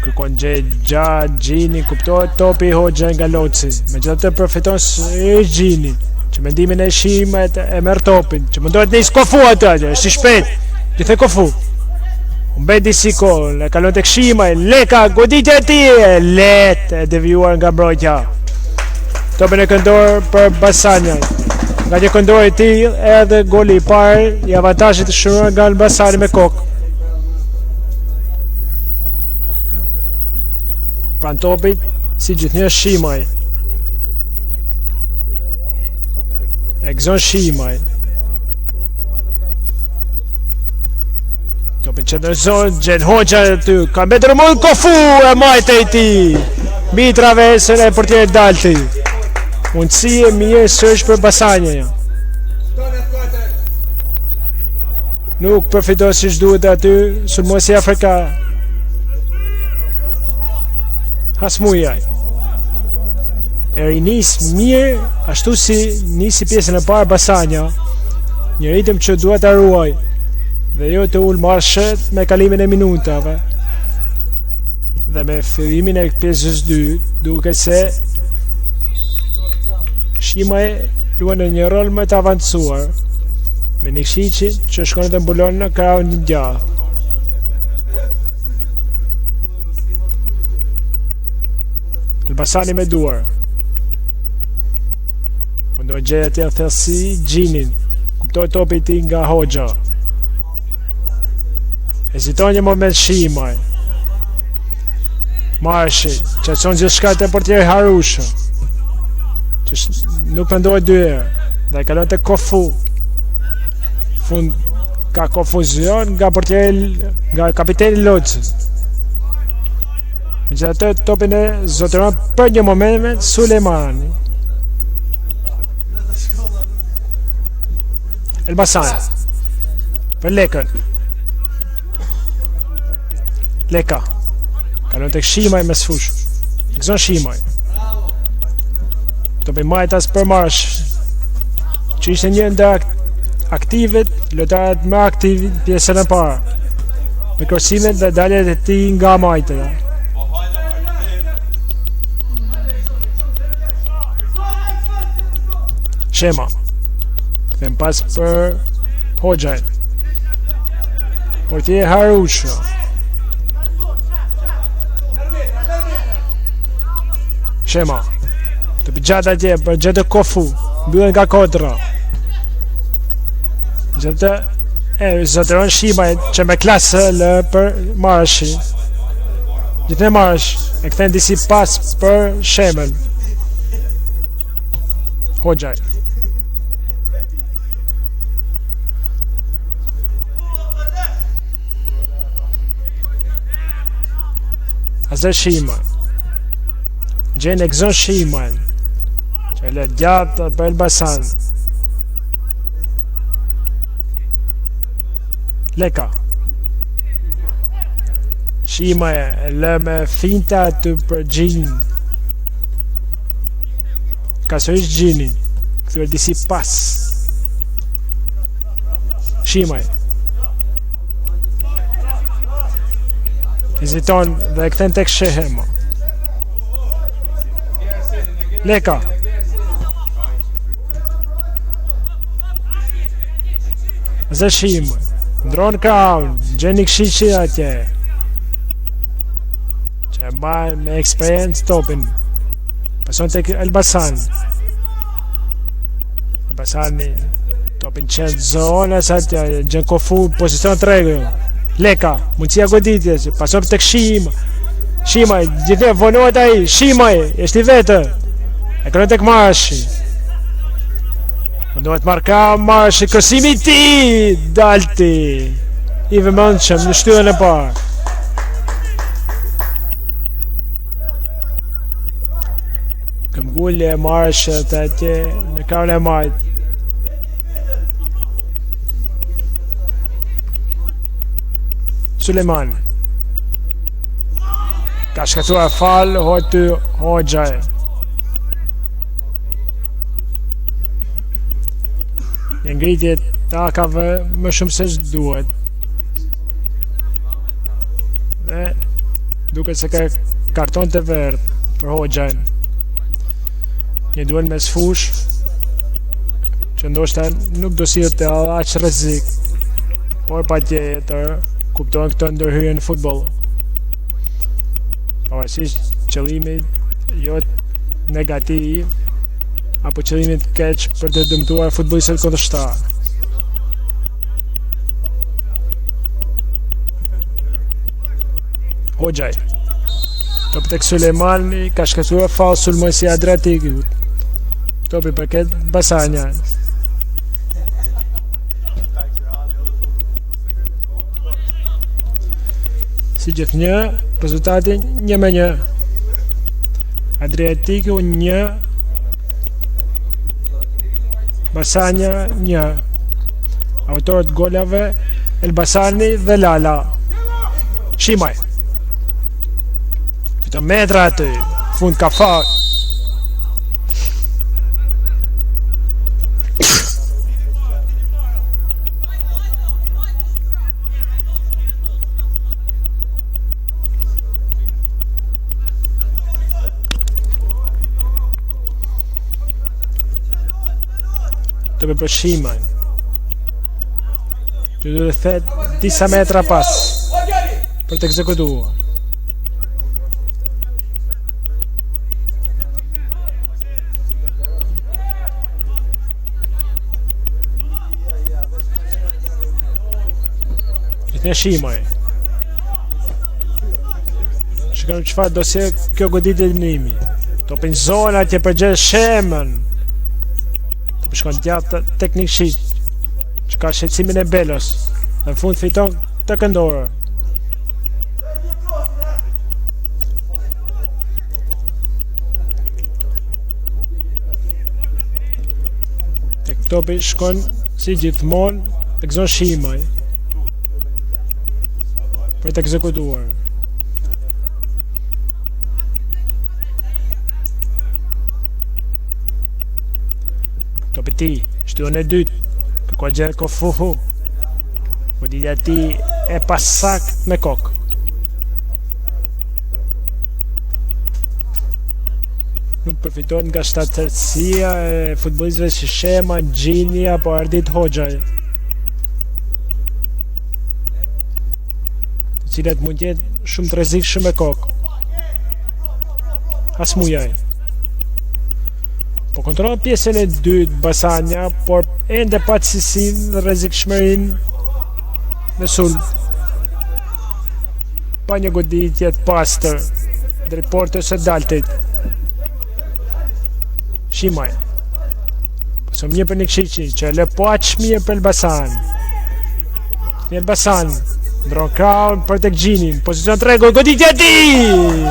kërkon Gjini, kuptohet topi i Hoxha nga Loci. Megjithatë përfiton sërish Gjini, që mendimin e Shimet e merr topin, që mundohet nis Kofu atë, është i shpejt. Gjithë Kofu. Mbet disi kohë, e kalon tek Shimaj, Leka, goditja e tij, lehtë e devijuar nga mbrojtja. Topin e këndor për Basanjan. Nga një këndor i tij, edhe goli i parë i avantazhit të shëruar nga Elbasani me kokë. Pran topit, si gjithnjë Shimaj. Exon Shimaj. Topin qëndërzohet, gjen Hoxha aty, ka mbetur më Kofu e majte i tij. Mbi travesën e portierit Dalti. Mundësi e mirë sërish për Basanja. Nuk përfiton siç duhet aty, sulmuesi afrikan. Hasmujaj. E rinis mirë, ashtu si nisi pjesën e parë Basanja, një ritëm që duhet ta ruaj, dhe jo të ul marshët me kalimin e minutave. Dhe me fillimin e pjesës 2, duke se Shimaj luan në një rol më të avancuar, me Nik Shiqi që shkon dhe mbulon në krahun një gjallë. Elbasani me duar. Mundohet gjeja të thellësi Gjinin. Kuptoj topi i tij nga Hoxha. Heziton një moment Shimaj. Marshi, që qonë gjithë shka të portieri Harusha, që nuk pëndoj 2 herë, dhe i kalon të Kofu. Fund ka konfuzion nga kapiteni Locës. Në gjithë atë topin e zotëron për një momentme Sulemani. Elbasan për Lekën. Leka kalon të Shimaj me sfush. Gëzon Shimaj. Topi majtas për Marsh, që ishte një ndër aktivit, lojtarët më aktivit pjesën e parë, me krosimet dhe daljet e tij nga majtëra. Shema kthem pas për Hoxhaj. Portier Harusha. Shema të pëgjatë atje për gjetë Kofu, mbyllen nga kodra. Gjetë zotëron Shimaj që me klasë lë për Marshi. Gjithë në Marsh e kthen disi pas për Shemen. Hoxhaj. Azer Shimaj. Gjenë e gëzon Shimaj, që e le gjatë për Elbasan. Leka. Shimaj e le me finta të për Gjin. Kasërish Gjini, këthyre disi pas. Shimaj. Heziton dhe e kthen tek Shehema. Leka. Azer Shimaj. Ndron Kraun, gjeni Kshiqi atje, që e mbaj me eksperiencë topin. Pason të Elbasan. Elbasani topin qenë zonës atje, gjen Kofu, pozicion të regull. Leka, mundësia goditjes, pason të Shimaj. Shimaj, gjithë vonohet ai, Shimaj, është i vetë. E kërën tek Marshi. Mundohet marka Marshi, kësimi ti dalti i vëmendshëm në shtyllën e parë. Këmbgulje e Marshit atje në krahun e majt. Suleman ka shkatuar fal Hoxhaj. Një ngritje takave më shumë se duhet. Dhe duket se ka karton të verdh për Hoxhajn. Një duel me sfush që ndoshta nuk do sillet të aq rrezik, por patjetër kuptohen këto ndërhyrje në futboll. Pavarësisht qëllimit jo negativ apo qëllimit keq për të dëmtuar futbollistët kundërshtar. Hoxhaj. Topi tek Sulemani ka shkëtuar faull sulmuesi Adriatikut. Topi përket Basanjan. Si gjithnjë, rezultati 1-1. Adriatiku 1, Basanja 1. Autorët golave Elbasani dhe Lala. Shimaj. Fiton metra aty, fund ka fal. Të për Shimaj, që du të thet disa metra pas për të ekzekutuar. Gjithë Shimaj. Shikojmë çfarë do se kjo goditje e dënimi. Topin zona që përgjesh Shemën. Topi shkon gjatë tek Nikšić, që ka shqetësimin e Belos. Në fund fiton të këndorë. Tek topi shkon si gjithmonë tek zonë Shimaj për të ekzekutuar. Topi ti, shtyllën e dytë, kërkua gjerë Kofuhu. Goditja ti e pasakt me kokë. Nuk përfitohet nga shtatërsia e futbollistëve si Shema, Gjini apo Ardit Hoxhaj, të cilat mund të jetë shumë të rrezikshëm me kokë. As mujaj. Po kontrollon pjesën e dytë Basanja, por ende pa cilësinë dhe rrezikshmërinë në sulm. Pa një goditje të pastër drejt portës së daltit. Shimaj. Pasom një për Nikšićin, që e lë po aq mirë për Elbasan. Një Elbasan ndron krahun për tek Gjinin, pozicion 3, goditja e tij!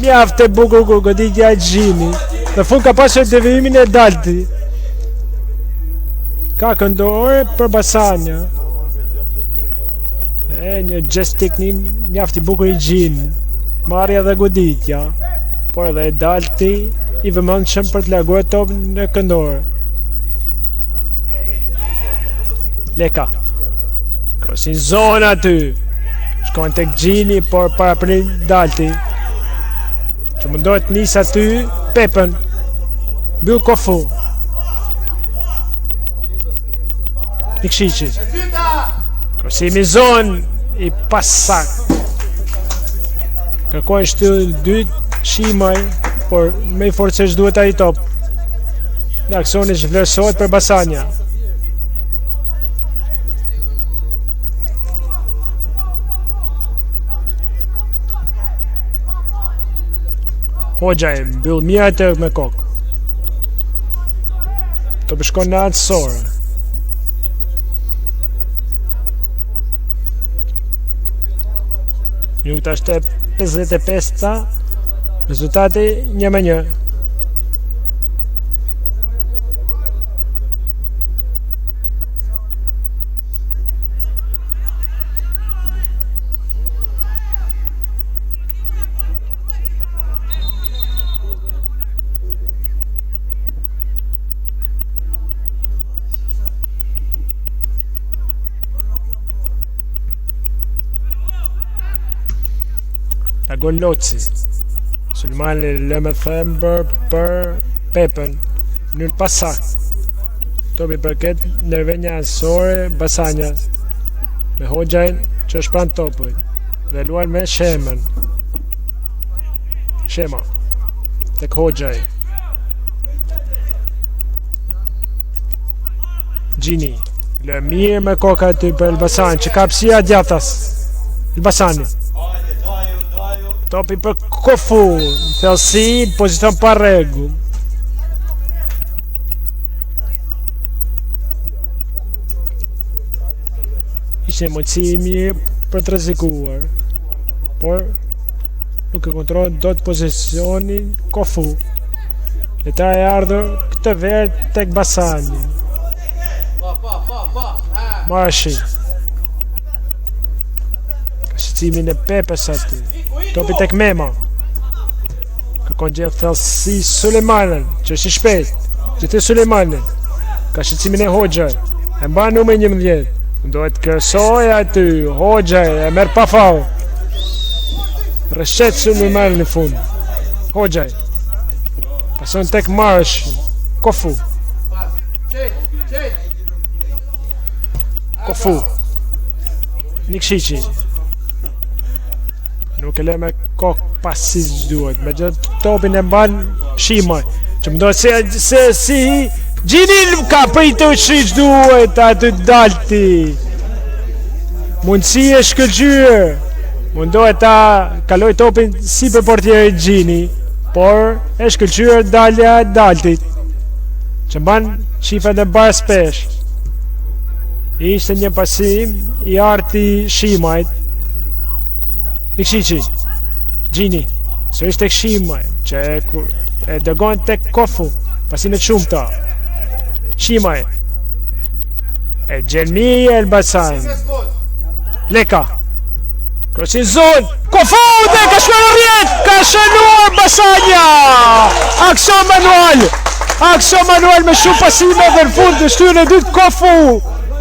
Mjaft e bukur goditja e Gjinit. Në fund ka pasur devijimin e dalti. Ka këndore për Basanja. Një gest teknik mjaft i bukur i Gjin. Marrja dhe goditja, por edhe e dalti i vëmendshëm për të larguar top në këndore. Leka. Krosin zona aty. Shkon tek Gjini, por para për dalti. Që mundohet nis aty Pepën. Mbyll Kofu. Nikšići. Krosimi zonë i pasakt. Kërkojnë shtyllë dytë Shimaj, por me i forcesh duhet ai top. Dhe aksioni zhvlerësohet për Basanja. Hoxhaj mbyll mirë atë me kokë. Topi shkon në atësore. Minuta është 55, rezultati 1-1. Lagon Loci. Sulmani lë me thembër për Pepën. Mënyrë pasakt. Topi përket ndërvendja asore Basanjas. Me Hoxhajn që është pranë topit. Dhe luan me Shemën. Shema. Tek Hoxhaj. Gjini. Lë mirë me koka aty për Elbasan që ka hapësira djathtas. Elbasani. Topi për Kofu, thellësi, pozicion pa rregull. Ishte emocioni i mirë për të rrezikuar, por nuk e kontrollon dot pozicionin Kofu. Eta e ardhur këtë verë tek Basani. Marshi. Shqetësimin e Pepës aty. Topi tek Mema. Kërkon gjithë thellësi Sulejmanin, që është i shpejt. Gjithë Sulejmanin. Ka shqetësimin e Hoxhaj. E mban numrin 11. Duhet kërkesoj aty. Hoxhaj e merr pa faull. Rreshet Sulejmanin në fund. Hoxhaj. Pason tek Marshi. Kofu. Kofu. Nikšići. Nuk e le me kokë pasi duhet. Me gjithë topin e mban Shimaj, që më dojtë se si Gjinin ka pritë që duhet aty dalti. Mundësi e shkëllgjyrë. Mundohet ta kaloj topin si për portierit Gjini, por e shkëlqyer dalja e Daltit, që mban shifrat e bërë spesh. Ishte një pasim i Arti Shimajt. Nikšići, Gjini, sërish tek Shimaj, që e dërgon tek Kofu, pasimet shumë ta. Shimaj, e Gjelmi Elbasan, Leka, krosin zon, Kofu dhe ka shkuar rjet, ka shënuar Basanja! Aksion manual me shumë pasime dhe në fund të shtyrën e dytë Kofu,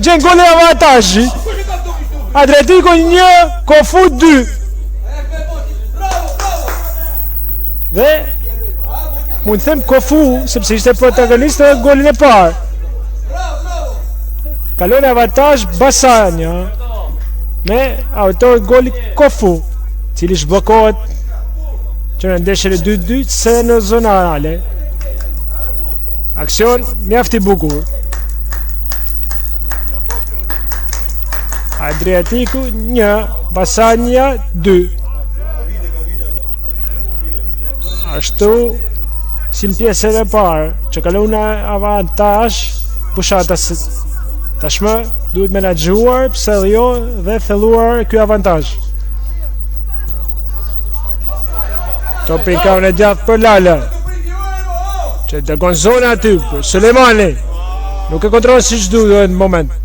gjen gol e avantajshi. Atletico 1, Kofu 2. Dhe mund them Kofu sepse ishte protagonist e golin e parë. Kalon avantajsh Basanja me autor goli Kofu, cili shblokohet që në ndeshjen e 2-2 se në zonale. Aksion mjaft i bukur. Adriatiku 1, Basanja 2. Ashtu si në pjesën e parë që kalon avantazh pushatas. Tashmë duhet menaxhuar pse jo dhe thelluar ky avantazh. Topi ka në gjatë për Lala, që dërgon zona aty për Sulemani. Nuk e kontrolon siç duhet në moment.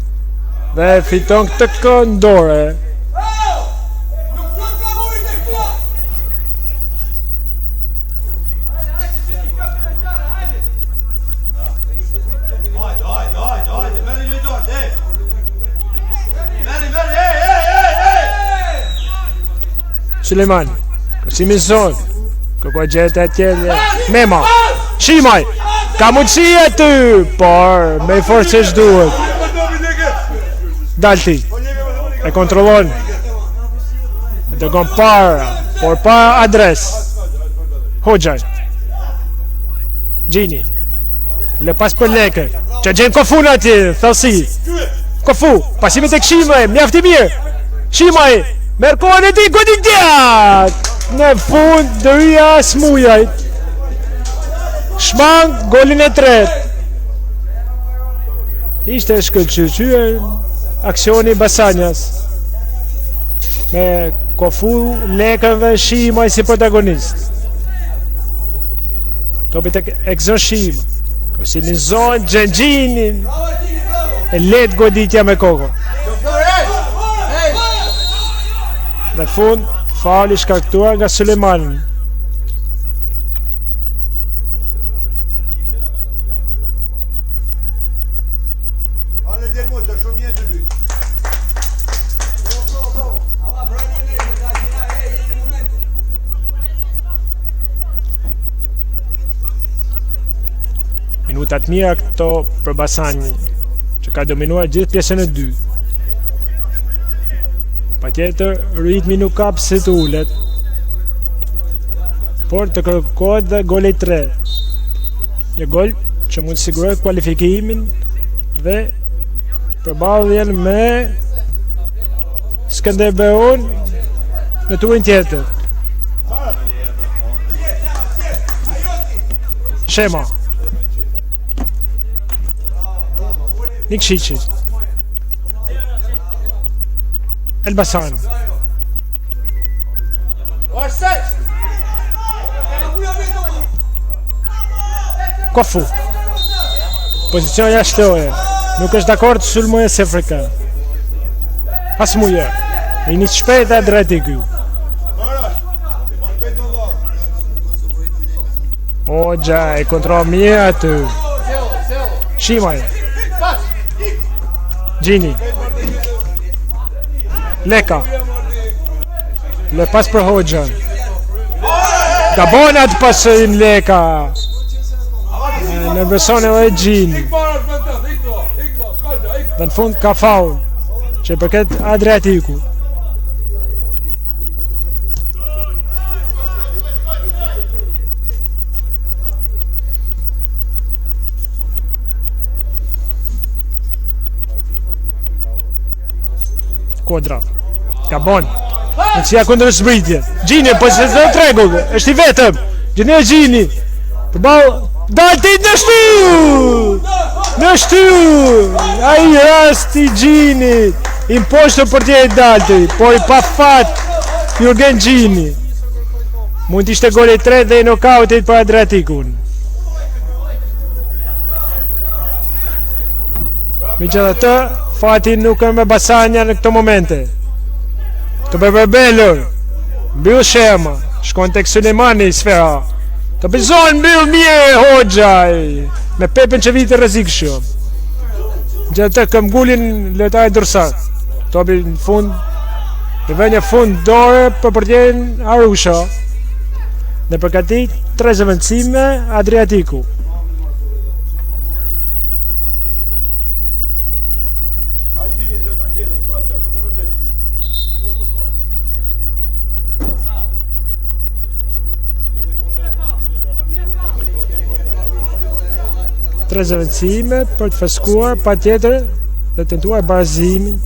Dhe fiton këtë këndore. Sulemani, kësimi zonë, kërkoj gjete atje, Mema, Shimaj, ka mundësi aty, por me i forë që shduhet. Dalti, e kontrollon, e dërgon para, por pa adres. Hoxhaj, Gjini, le pas për Lekër, që gjenë Kofu në atje, thëllësi. Kofu, pasimit e këshime, mjafti mirë. Shimaj, merkohen e ti godin djatë. Në fund, dërija smujajt. Shmang, golin e tretë. Ishte shkëlqyer aksioni Basanjas. Me Kofu, Lekër dhe Shimaj si protagonist. Topit e Exoshima. Si një zonë Gjengjinin e let goditja me koko. Dhe fund, fali shkaktuar nga Suleiman. Minutat mira këto për Basani, që ka dominuar gjithë pjesën e dytë. Patjetër, ritmi nuk ka pse të ulet, por të kërkohet dhe goli 3. Një gol që mund siguroj kualifikimin dhe përballjen me Skënderbeun në turin tjetër. Shema, Nikšići, Elbasan, Kofu, pozicion jashtëore, nuk është dakord të sulmojë se Afrika. Asmuje, i një shpejt e drejti kjo. Hoxha, e kontrol mirë aty. Shimaj, Gjini, Leka, le pas për Hoxha. Gabonat pasin Leka. Në beson edhe Gjini. Dhe në fund ka faul që përket Adriatiku. Kodra, Gabon, Në që ja kundër zbritje. Gjini, po se të tregull, është I vetëm. Gjini e Gjini. Përballë, dalti në shtyr! Në shtyr! Ai rasti Gjini. Imposhtë për tjetë dalti, por I pa fat Jurgen Gjini. Mund t'ishte goli 3 dhe I nokautit për Adriatikun. Megjithatë, fati nuk është me Basanja në këto momente. Të Berbelur, mbyll shema, shkon tek Sulemani sfera. Të bizon mbyll mirë Hoxha, me Pepin që vite rrezikshëm. Megjithatë këmbgulin lojtari Dursak. Topi në fund, në vënje fund dore për përtjen Arusha. Dhe përgatit 3 zëvendësime Adriatiku. Tre zëvendësime për të feskuar pa tjetër dhe tentuar barazimin.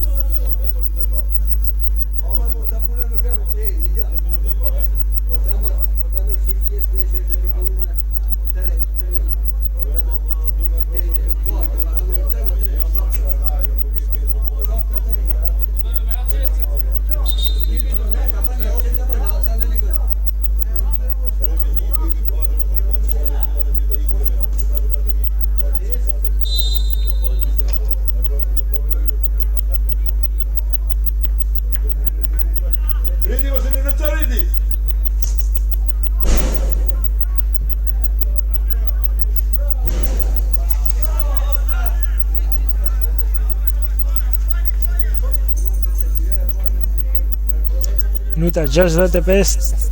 Minuta 65.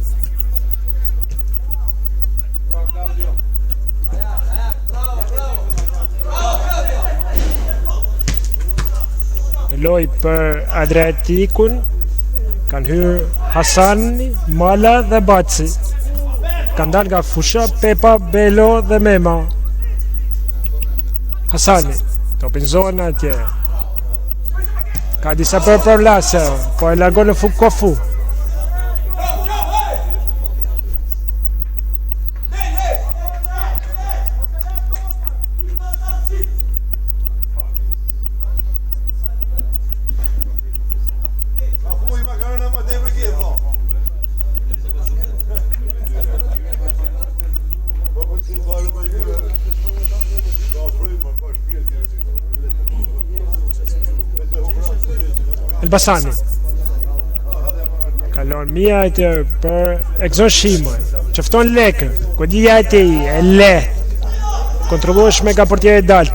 Loj për Adriatikun kanë hyrë Hasani, Mala dhe Baci. Kanë dalë nga fusha Pepa, Belo dhe Mema. Hasani, topin zona atje. Ka disa përpërlase, po e largon në fuk Kofu. Elbasani kalon mija e tërë për Exxon Shimoj, qëfton lekë, kodija e ti, e le kontrolluesh me ka portjere dalë.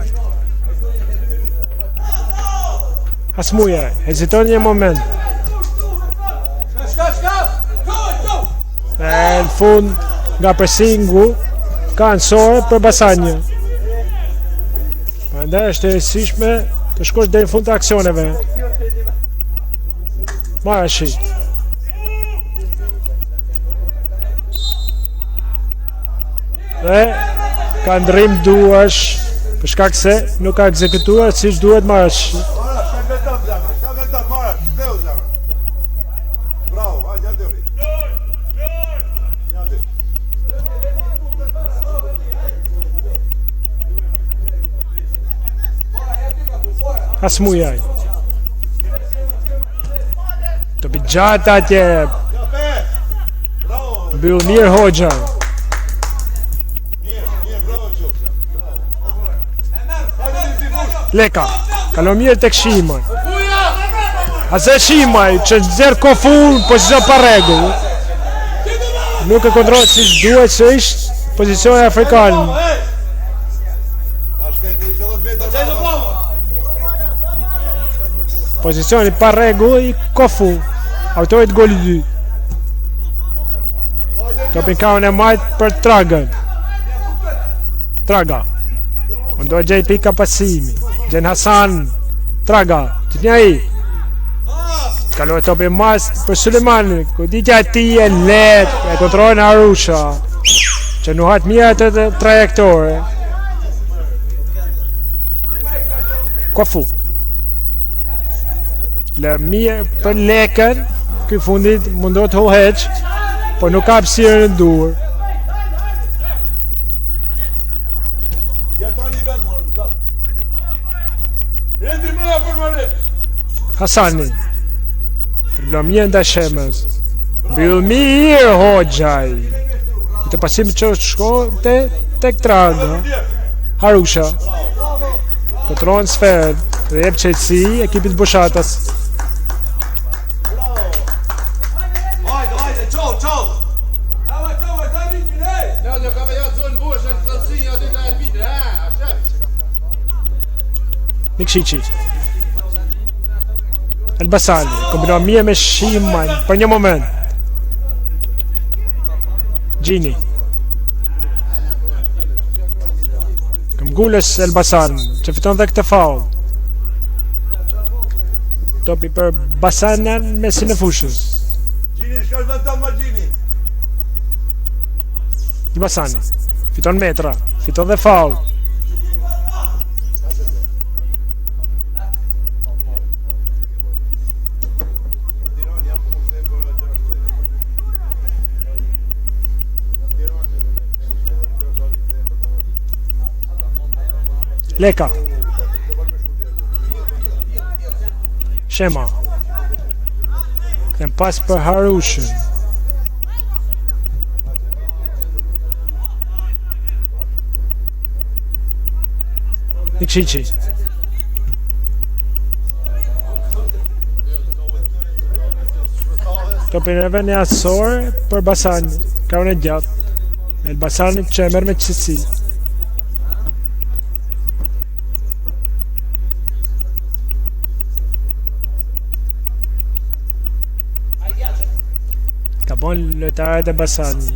Hasmuja, heziton një moment. E në fund nga pressingu ka nësore për Basanja. Prandaj është e rëndësishme të shkosh deri në fund të aksioneve. Marashi. Dhe ka ndrim duash për shkak se nuk ka ekzekutuar siç duhet Marashi. Hasmujaj. Të bëjgjata atje. Mbyll mirë Hoxha. Leka, kalon mirë tek Shimaj. Ase Shimaj që nxjerr Kofun pozicion pa rregull. Nuk e kontrollon siç duhet se ishte pozicioni afrikan. Pozicioni pa rregull I Kofu, autorit goli 2. Topin kaun e majt për Tragën. Traga. Mundoj gjej pika pasimi. Gjen Hasan. Traga. Që një I. Kaloj topin mas për Sulemani. Koditja ti e let. E kontrolojnë Arusha. Që nuhat mija të trajektore. Kofu. Lë mirë për Lekën, ky fundit mundohet hoheq, por nuk ka hapësirë në dur. Hasani. Triblamien da Shemës. Mbyll mirë Hoxhaj. Këtë pasim që shko tek Traga. Harusha. Kontrolon sferën dhe jep qetësi ekipit Bushatas. Nikšići. Elbasani kombinon mirë me Shimajn për një moment. Gjini. Këmgullës Elbasan që fiton dhe këtë faul. Topi për Basanan me si në fushës. Gjini shka vëndon ma Gjini. Elbasani fiton metra, fiton dhe faul. Leka. Shema. Këtëm pas për Harushën. Nikšići. Topin e vënë asore për Basani. Ka unë e gjatë. Elbasani që e merë me qëtësi. Ka bon lojtarët e Basanit.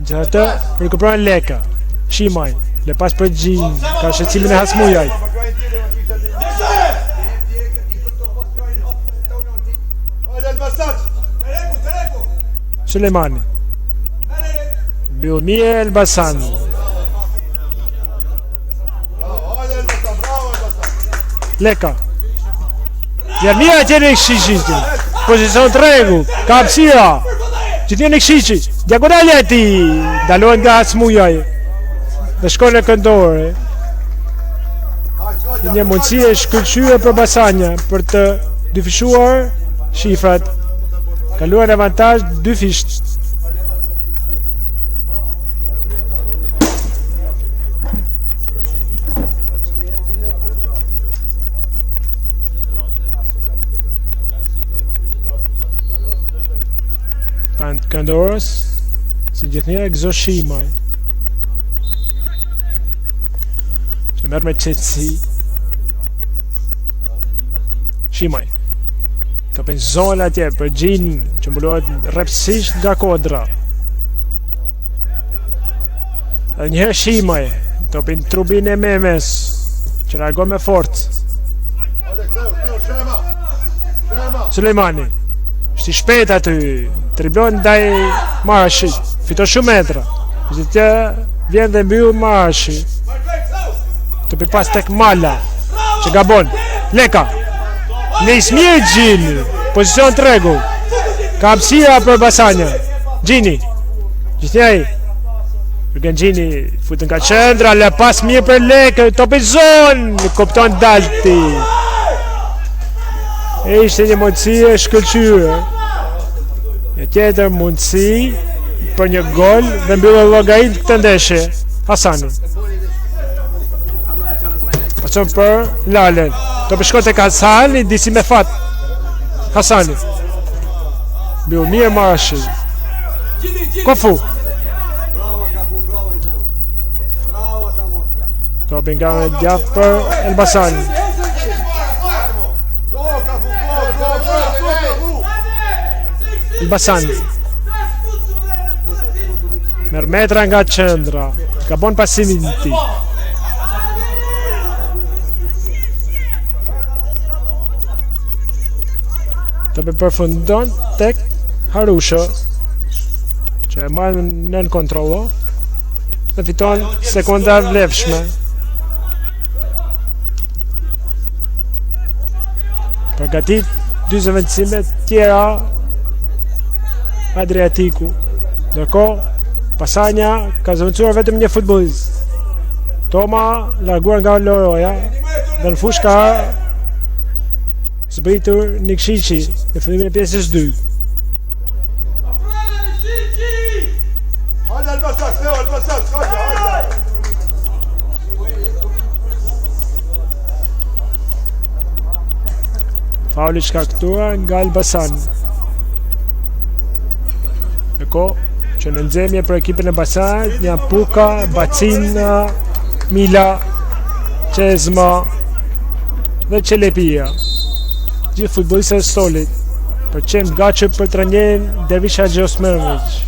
Gjatë rikupron Leka. Shimaj, le pas për Gjin, ka shëcimin e Hasmujaj. Sulemani. Bilmije Elbasan. Leka. Jarmia që në Nikšići, pozicion të regu, ka hapësira, që t'je Nikšići, diagonaleti, dalohen nga Hasmujaj, dhe shkon në këndore. Një mundësi e shkëlqyre për Basanja, për të dyfishuar shifrat, kaluar avantaj 2 fisht. Këndorës, si gjithnjë e gëzo Shimaj, që merë me qëtësi. Shimaj, ka për zonë atje për Gjin, që mbullohet repsisht nga kodra. Edhe njëherë Shimaj, ka për trubin e Memes, që reagon me forcë. Sulejmani, shti shpet aty, triblon ndaj Marashi, fito shumë metra. Që të vjen dhe mbyll Marashi. Të për pas tek Mala, që gabon. Leka, nis mirë Gjini, pozicion të rregull. Ka hapësira për Basanja. Gjini, gjithnjaj. Përgën Gjini, futën ka qendra, le pas mirë për Leka, topi zonë, kopton dalti. E ishte një mundësi e shkëlqyre. Një tjetër mundësi për një gol dhe mbyllë llogarit këtë ndeshje. Hasani. Pasën për Lalen. Të përshkot e ka Hasani, disi me fat. Hasani. Mbyllë mirë Marashi. Kofu. Të nga me djath për Elbasani. Elbasani. Merë metra nga qendra. Ka bon pasimin ti. Të përfundon tek Harusha, që e marrë nën kontrollo dhe fiton sekonda vlefshme. Përgatit 40 vendësime tjera Adriatiku. Ndërkohë, Pasanja ka zëvendësuar vetëm një futbollist. Toma larguar nga Loroja dhe në fushë ka zbritur Nikšići në fillimin e pjesës 2. Hajde Elbasak, Theo Elbasak, hajde. Fauli shkaktuar nga Elbasan. Që në nxemje për ekipin e Basanit janë Puka, Bacina, Mila, Qezma dhe Qelepia. Gjithë futbollistët e Stolit, për qenë gatshëm për trajnerin Dervish Haxhiosmanović.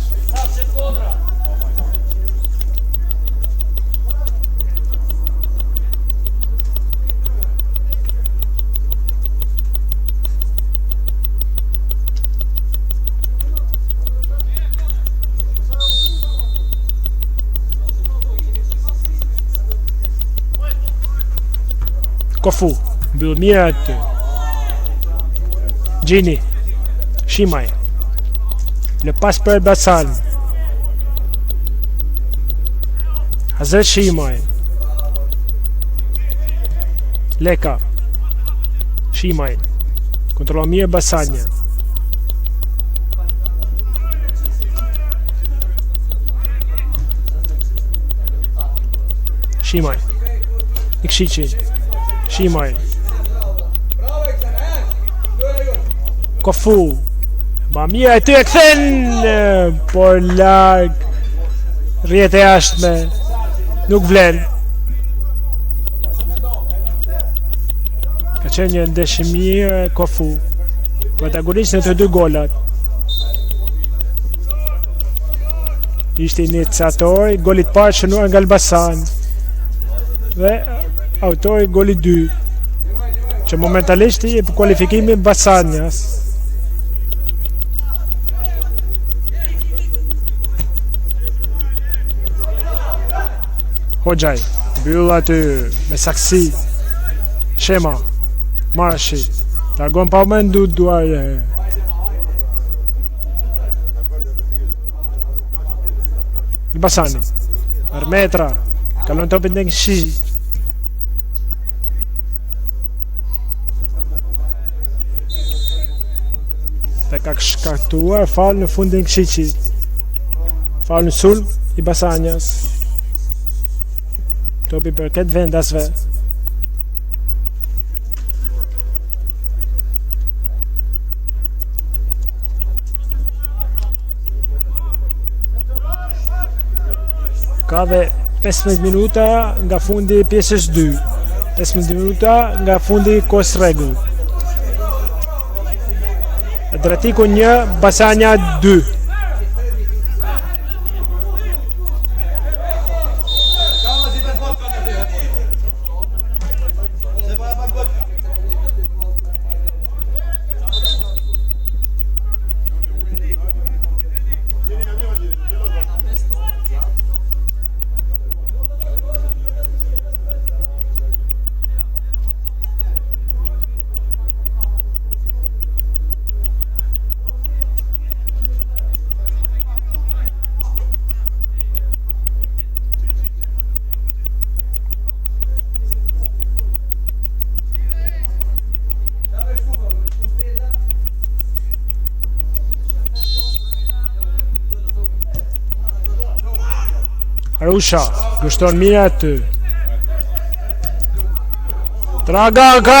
Kofu, mbyll mirë aty. Gjini, Shimaj. Le pas për Elbasan. Hazret Shimaj. Leka. Shimaj. Kontrollon mirë Basanja. Shimaj. Nikšići. Shimaj. Kofu. Ma mirë e ty e këthen, por larg. Rjetë e ashtme. Nuk vlen. Ka qenë një ndeshje mirë Kofu. Protagonist në të dy golat. Ishte iniciatori golit parë shënuar nga Elbasan. Dhe autori golit 2, që momentalisht i për kualifikimin Basanjas. Hoxhaj, mbyll aty me saksi. Shema, Marashi, largon pa mendu duarje. Basani, Armetra, kalon topin dhe Nikšići. Dhe ka shkaktuar fal në fundin Nikšići. Fal në sulm i Basanjas. Topi për këtë vendasve. Ka dhe 15 minuta nga fundi pjesës 2. 15 minuta nga fundi kohës rregull. Adriatiku 1, Basanja 2. Arusha, gështon mirë aty. Tragaka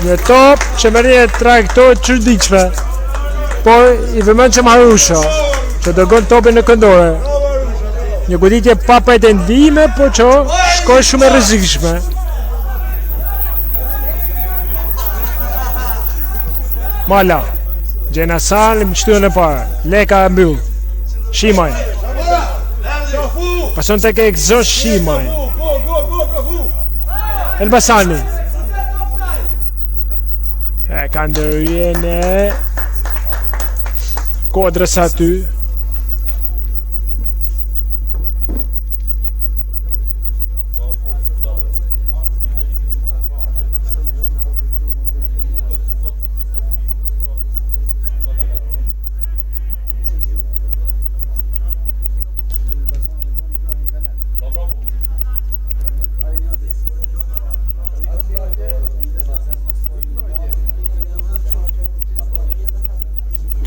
një top që më rrjet trajektorë të çuditshme. Por i vëmendshëm Arusha, që dërgon topin në këndore. Një goditje pa pretendime, por që shkoi shumë e rrezikshme. Mala, Gjenasan më shtyën e parë. Leka e mbyll. Shimaj. Pason tek e Exos Shimaj. Elbasani. Ka ndërhyrjen e Kodrës aty.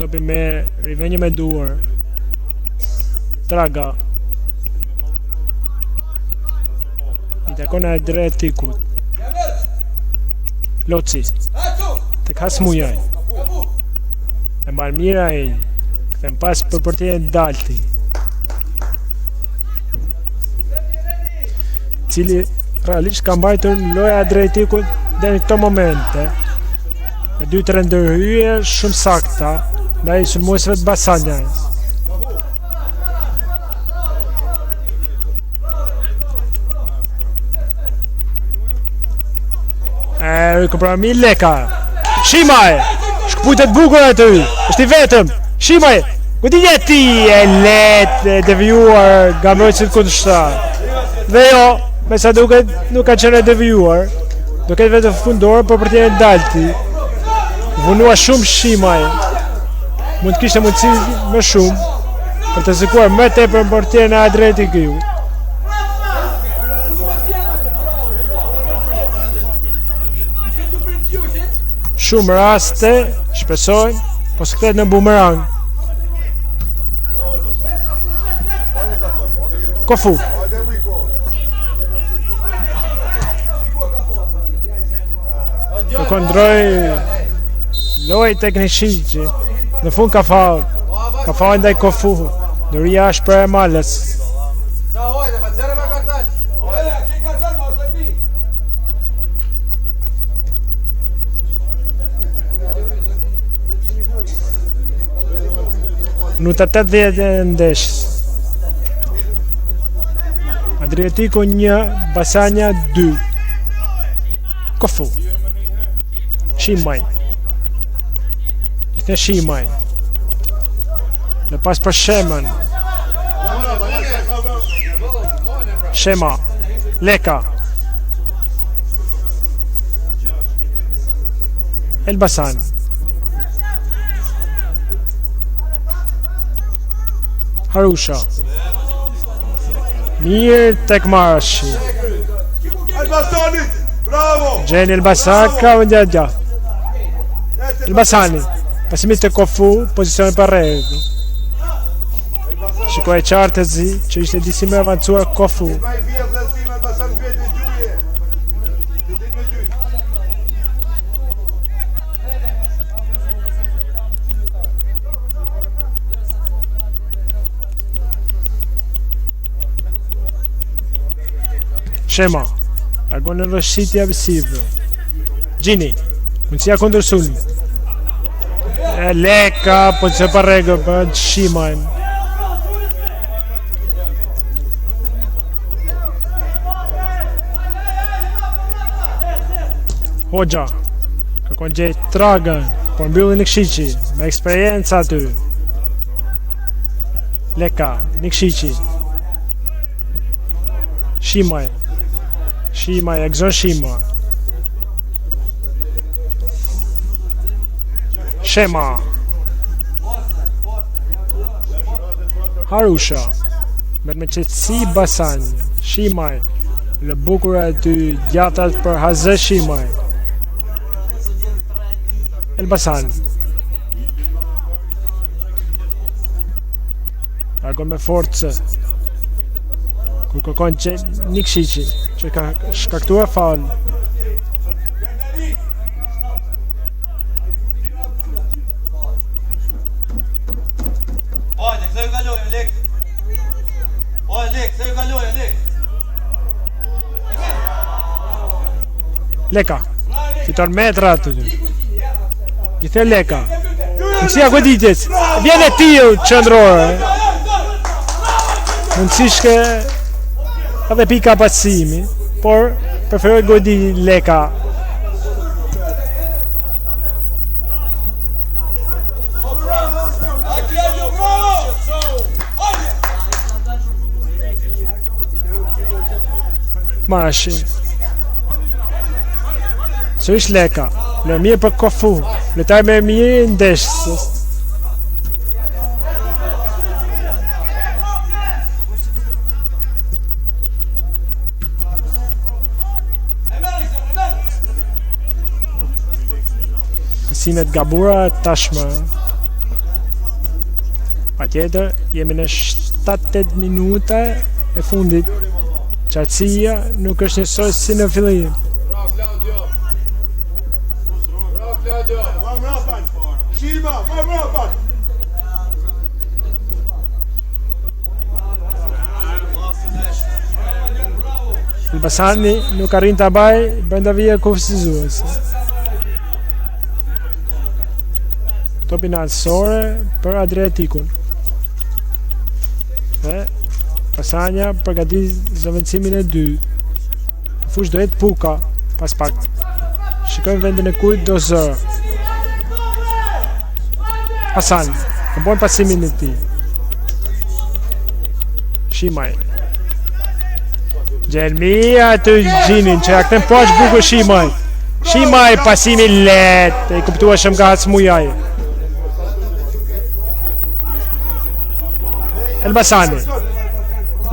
topi me rivenjë me duar. Traga. I takon e drejt tikut. Loci. Tek Hasmujaj. E mbar mira ai. Kthem pas për portierin Dalti. Cili realisht ka mbajtur loja e drejtikut deri në këto momente. Me 2-3 ndërhyje shumë sakta ndaj sulmuesve të Basanjajs. Rikuperimi Leka. Shimaj. Shkputet bukur aty. Është i vetëm. Shimaj. Ku ti jeti e lehtë e devijuar nga mbrojtësit kundërshtar. Dhe jo, me sa duket nuk ka qenë devijuar. Duket vetë fundor për portierin Dalti. Vunua shumë Shimaj. Mund të kishte mundësi më shumë për të rrezikuar më tepër portierin e Adretikut. Shumë raste shpresojnë, po së kthehet në bumerang. Kofu. Të kondroj loj teknishiqi. Në fund ka faul. Ka faul ndaj Kofu. Doria është për e malës. Minuta 80 e ndeshës. Adriatiku 1, Basanja 2. Kofu. Shimaj. Këtë Shimaj. Në pas për Shemen. Shema. Leka. Elbasan. Harusha. Mirë tek Marashi. Elbasani, bravo! Gjeni Elbasan ka vëndja gjatë. Elbasani. Pasimit të Kofu, pozicion për regu. Shikoj qartë e zi, që ishte disi me avancuar Kofu. Shema, largon në rëshitja visive. Gjini, mundësia kundër sulmi. Leka, pozicion për regu për Shimajn. Hoxha, kërkon gjejt Tragën, por mbyllin Nikšići, me eksperiencë aty. Leka, Nikšići. Shimaj. Shimaj, e gëzon Shimaj. Shema. Harusha. Merë me qëtësi Basanja. Shimaj. Lë bukura aty gjatat për Hazë Shimaj. Elbasan. Largon me forcë. Kur kërkon që Nikšići, që ka shkaktuar faul. Hajde, ktheu nga loja, Lek. Hajde, Lek, ktheu nga loja, Lek. Leka. Fiton metra aty. Gjithë Leka. Mundësia goditjes. Vjen e tillë qendrore. Mundësishke edhe pika pasimi, por preferoj godi Leka. Marashi. Sërish Leka. Në mirë për Kofu. Lëtaj me mirë ndeshës. Sinet Gabura tashmë. Patjetër, jemi në 7-8 minuta e fundit. Qartësia nuk është njësoj si në fillim. Bravo Claudio. Bravo Claudio. Shima, bravo. Elbasani nuk arrin të baj brenda vija kufizues. Topin alësore për Adriatikun. Dhe Pasanja përgatit zëvendësimin e 2. Fush do jetë Puka pas pak. Shikojmë vendin e kujt do zë. Hasan, të bojnë pasimin e ti. Shimaj. Gjelmia të gjinin që ja këtëm poq buku Shimaj. Shimaj pasimin let. E kuptua shëm nga Hacmujaj. Elbasani.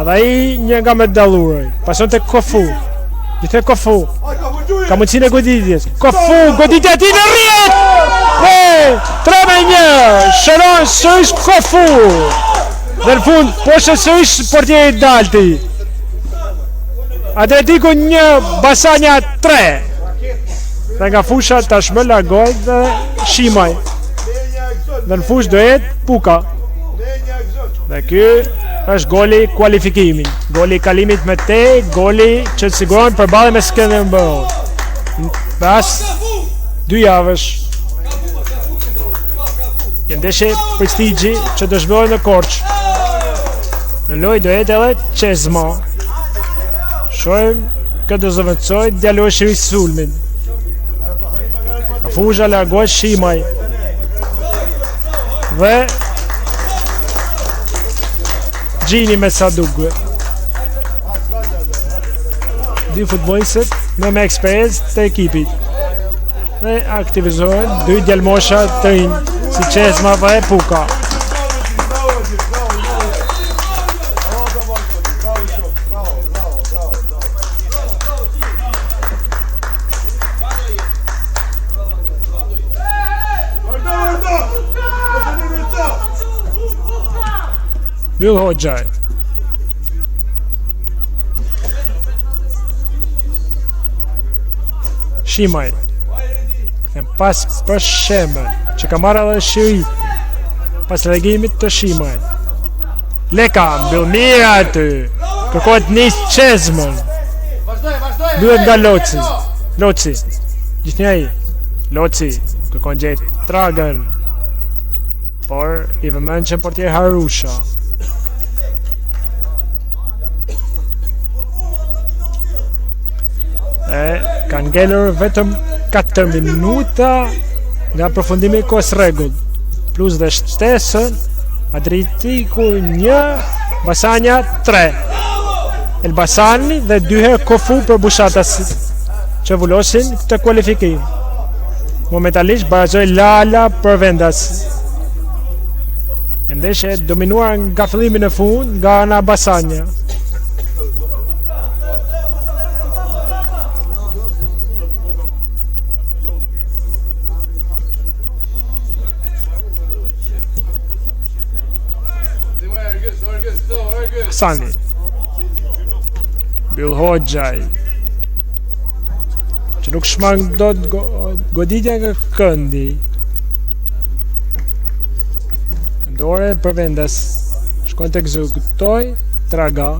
Edhe i një nga me daluraj. Pason të Kofu. Gjithë e Kofu. Ka mundësin e goditjes. Kofu, goditja ti në rjet! Dhe 3-1. Shëron sërish Kofu. Dhe në fund, poshtë sërish portje i dalti. Atletiku 1, Basanja 3. Dhe nga fusha tashmë largoj dhe Shimaj. Dhe në fush do jetë Puka. Dhe ky është goli kualifikimin. Goli kalimit me te, goli që të siguron përballje me Skënderbeu. Pas 2 javësh. Një ndeshje prestigji që do zhvillohet në Korçë. Në lojë do jetë edhe Çezma. Shohim këtë do zëvendësoj djaloshi i sulmin. Fusha largohet Shimaj. Dhe Gjini me Sadugë. 2 futbollistët me eksperiencë të ekipit. Dhe aktivizohen 2 djalmosha të rinj, si Çezma dhe Puka. Yıl Hoxhaj. Shimaj. Kem pas për Shemën, që ka marrë edhe shiri pas legimit të Shimaj. Leka, mbyll mirë aty. Kërkohet nis Çezmën. Duhet nga Loci. Loci. Gjithnjëri. Loci. Kërkon gjetë Tragën. Por i vëmend që portier Harusha. Kanë ngelur vetëm 4 minuta nga përfundimi i kohës rregull, plus dhe shtesën. Adriatiku 1, Basanja 3. Elbasani dhe 2 herë Kofu për bushatas që vullosin këtë kualifikim. Momentalisht barazoj Lala për vendas. Ndeshje dominuar nga fillimi në fund nga ana Basanja. Sani Yıl Hoxhaj, që nuk shmang do të goditja nga këndi. Këndore për vendas. Shkon të ekzekutoj Traga.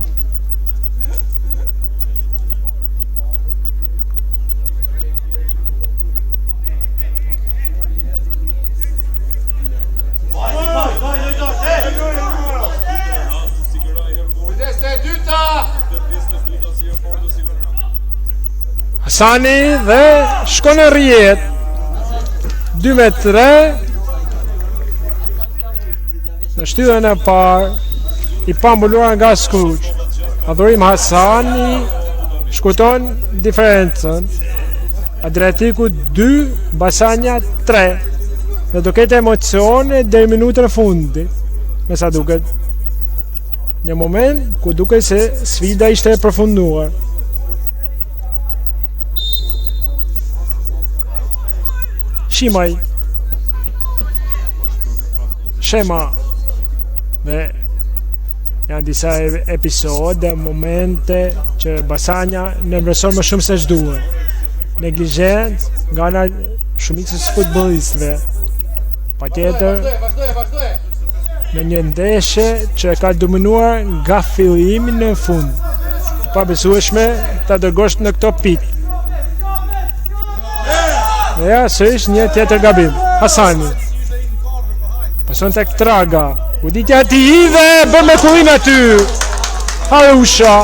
Hasani dhe shkon në rjet 2-3 në shtyllën e parë i pambulluar nga Skuq. Adhurim Hasani shkuton diferencën. Adriatiku 2, Basanja 3. Dhe do ketë emocione deri minutën e fundit, me sa duket. Një moment ku duket se sfida ishte e përfunduar. Shimaj. Shema. Dhe janë disa episode, momente që Basanja nervëson më shumë se ç'duhet. Neglizhencë nga ana shumicës futbollistëve. Patjetër në një ndeshje që ka dominuar nga fillimi në fund. Pa besueshme ta dërgosh në këto pikë. Dhe ja, sërish një tjetër gabim. Hasani. Pason tek Traga. Goditja ati i dhe bën me kullin aty. Harusha.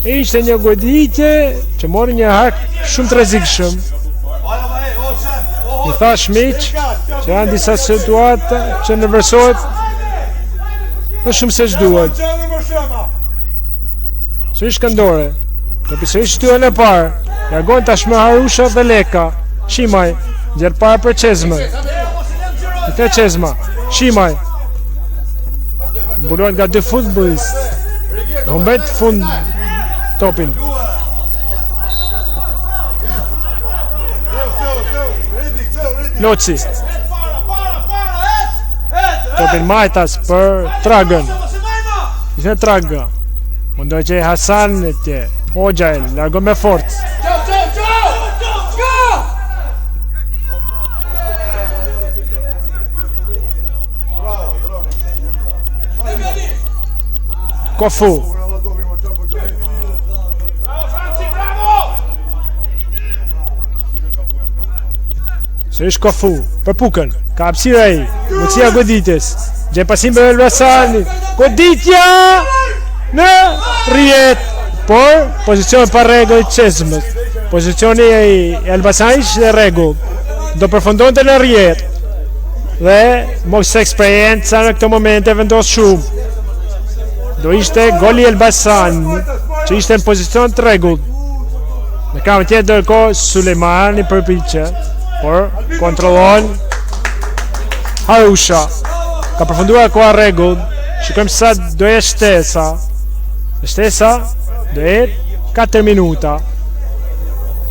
Ishte një goditje që mori një hak shumë të rrezikshëm. I thash miq që janë disa situata që nervozohet më shumë se ç'duhet. Sërish këndore. Në pisërish shtyhen e parë. Largon tashmë Harusha dhe Leka. Shimaj, gjerë parë për Çezmën. Këtë Çezma, Shimaj. Mbulohet nga dy futbollistë. Humbet fund topin. Loci. Topin Majtas për Tragën. Ishte Traga. Mundoj që Hasan tje. Hoxha largon me forcë. Kofu. Sërish Kofu për Pukën. Ka hapësirë ai. Mundësia goditjes. Gjen pasim për Elbasani. Goditja në rrjet. Por pozicioni pa rregull i Çezmës. Pozicioni i Elbasanit dhe rregull. Do përfundonte në rrjet. Dhe mos eksperienca në këto momente vendos shumë. Do ishte goli Elbasan, që ishte në pozicion të rregullt. Në kamën tjetër ndërkohë Sulejmani përpiqe, por kontrollon Harusha. Ka përfunduar koha rregullt. Shikojmë sa do jetë shtesa. Shtesa do jetë 4 minuta.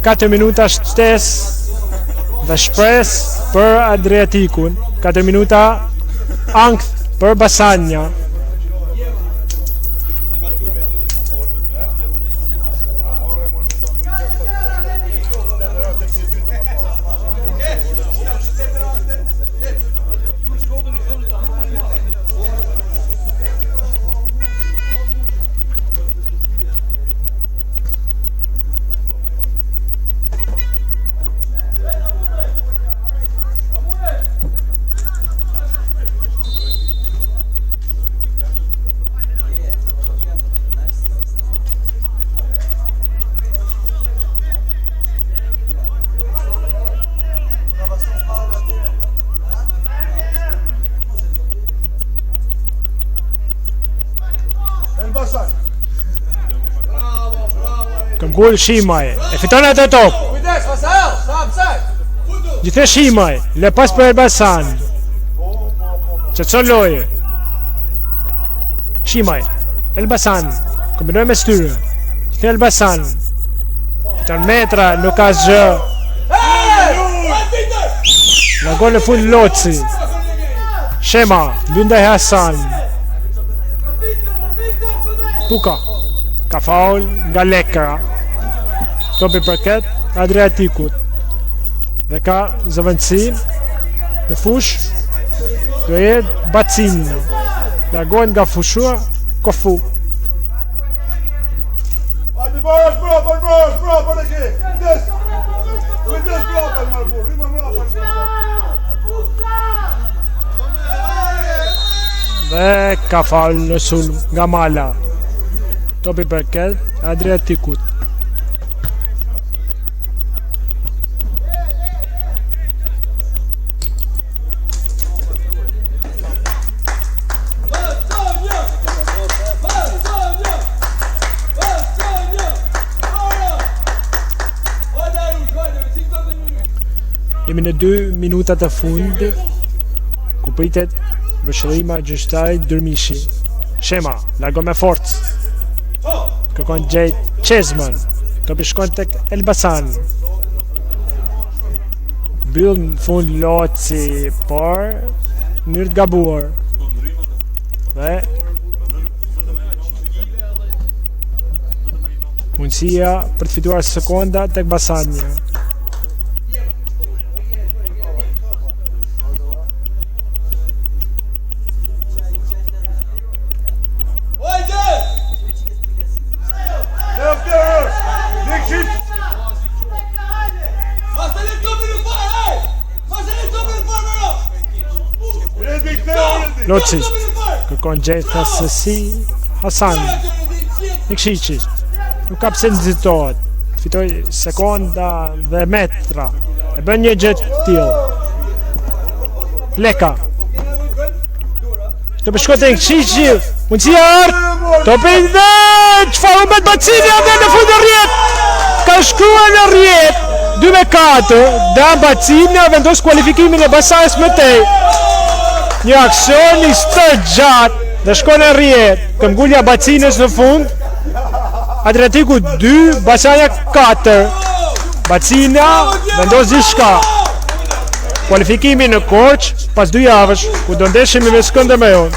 4 minuta shtesë dhe shpresë për Adriatikun. 4 minuta ankth për Basanja. Gol Shimaj, e fiton atë top. Gjithë Shimaj, le pas për Elbasan. Qëtëson loje. Shimaj, Elbasan, kombinoj me styre. Gjithë Elbasan. Fiton metra, nuk ka zgjë. Largon në fund Loci. Shema, Lundaj Hasan. Puka, ka faul nga Lekra. Topi përket Adriatikut. Dhe ka zëvendësim në fush do jetë Bacin. Largohen nga fushua Kofu. Dhe ka faul në sulm nga Mala. Topi përket Adriatikut. Jemi në 2 minutat e fundit, ku pritet vëshëllima gjyqtarit Dërmishi. Shema, largon me forcë. Kërkon gjejt Çezmën. Topi shkon tek Elbasan. Mbyll në fund Loci, por mënyrë të gabuar. Dhe mundësia për të fituar sekonda tek Basania. Loci kërkon gjithsesi Hasan Nikšići nuk ka pse nxitohet, fitoi sekonda dhe metra, e bën një gjë të tillë. Leka të përshkot e Nikšići, mundësia ardh, topi dhe çfarë bëhet Bacini atë në fund të rrjet, ka shkruar në rrjet 2-4, da Bacini vendos kualifikimin e Basajës më tej. Një aksion i gjatë dhe shkon e rrjet, këmbgulja Bacinës në fund, Adriatiku 2, Basania 4. Bacina vendos diçka. Kualifikimi në Korçë pas 2 javësh, ku do ndeshemi me Skënderbeun.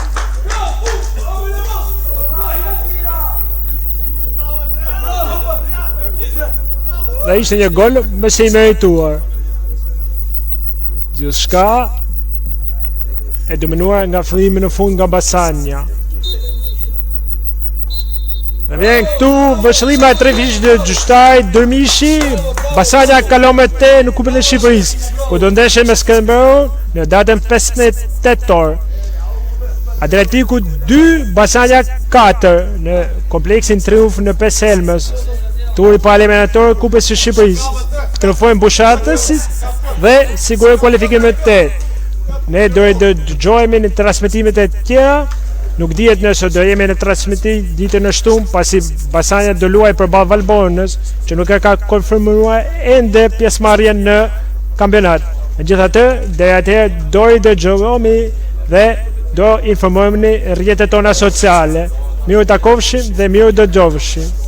Dhe ishte një gol me se i merituar. Gjithçka e dominuar nga fillimi në fund nga Basania. Dhe vjen këtu vëshëllima e 3 fish dhe gjyshtaj Dërmishi. Basania kalon me te në Kupën e Shqipërisë, ku do ndeshe me Skënderbeun në datën 15 tetor. Adriatiku 2, Basania 4 në kompleksin Triumf në Peshelmës. Turi pa eliminator Kupës së Shqipërisë. Trofojnë bushatësit dhe sigurojnë kualifikimin e 8. Ne do të dëgjojmë në transmetimet e tjera. Nuk dihet nëse do jemi në transmetim ditën e shtunë, pasi Basania do luajë përballë Valbonës, që nuk e ka konfirmuar ende pjesëmarrjen në kampionat. Megjithatë, deri atëherë do i dëgjojmë dhe do informojmë në rrjetet tona sociale. Miru takofshim dhe miru dëgjofshim.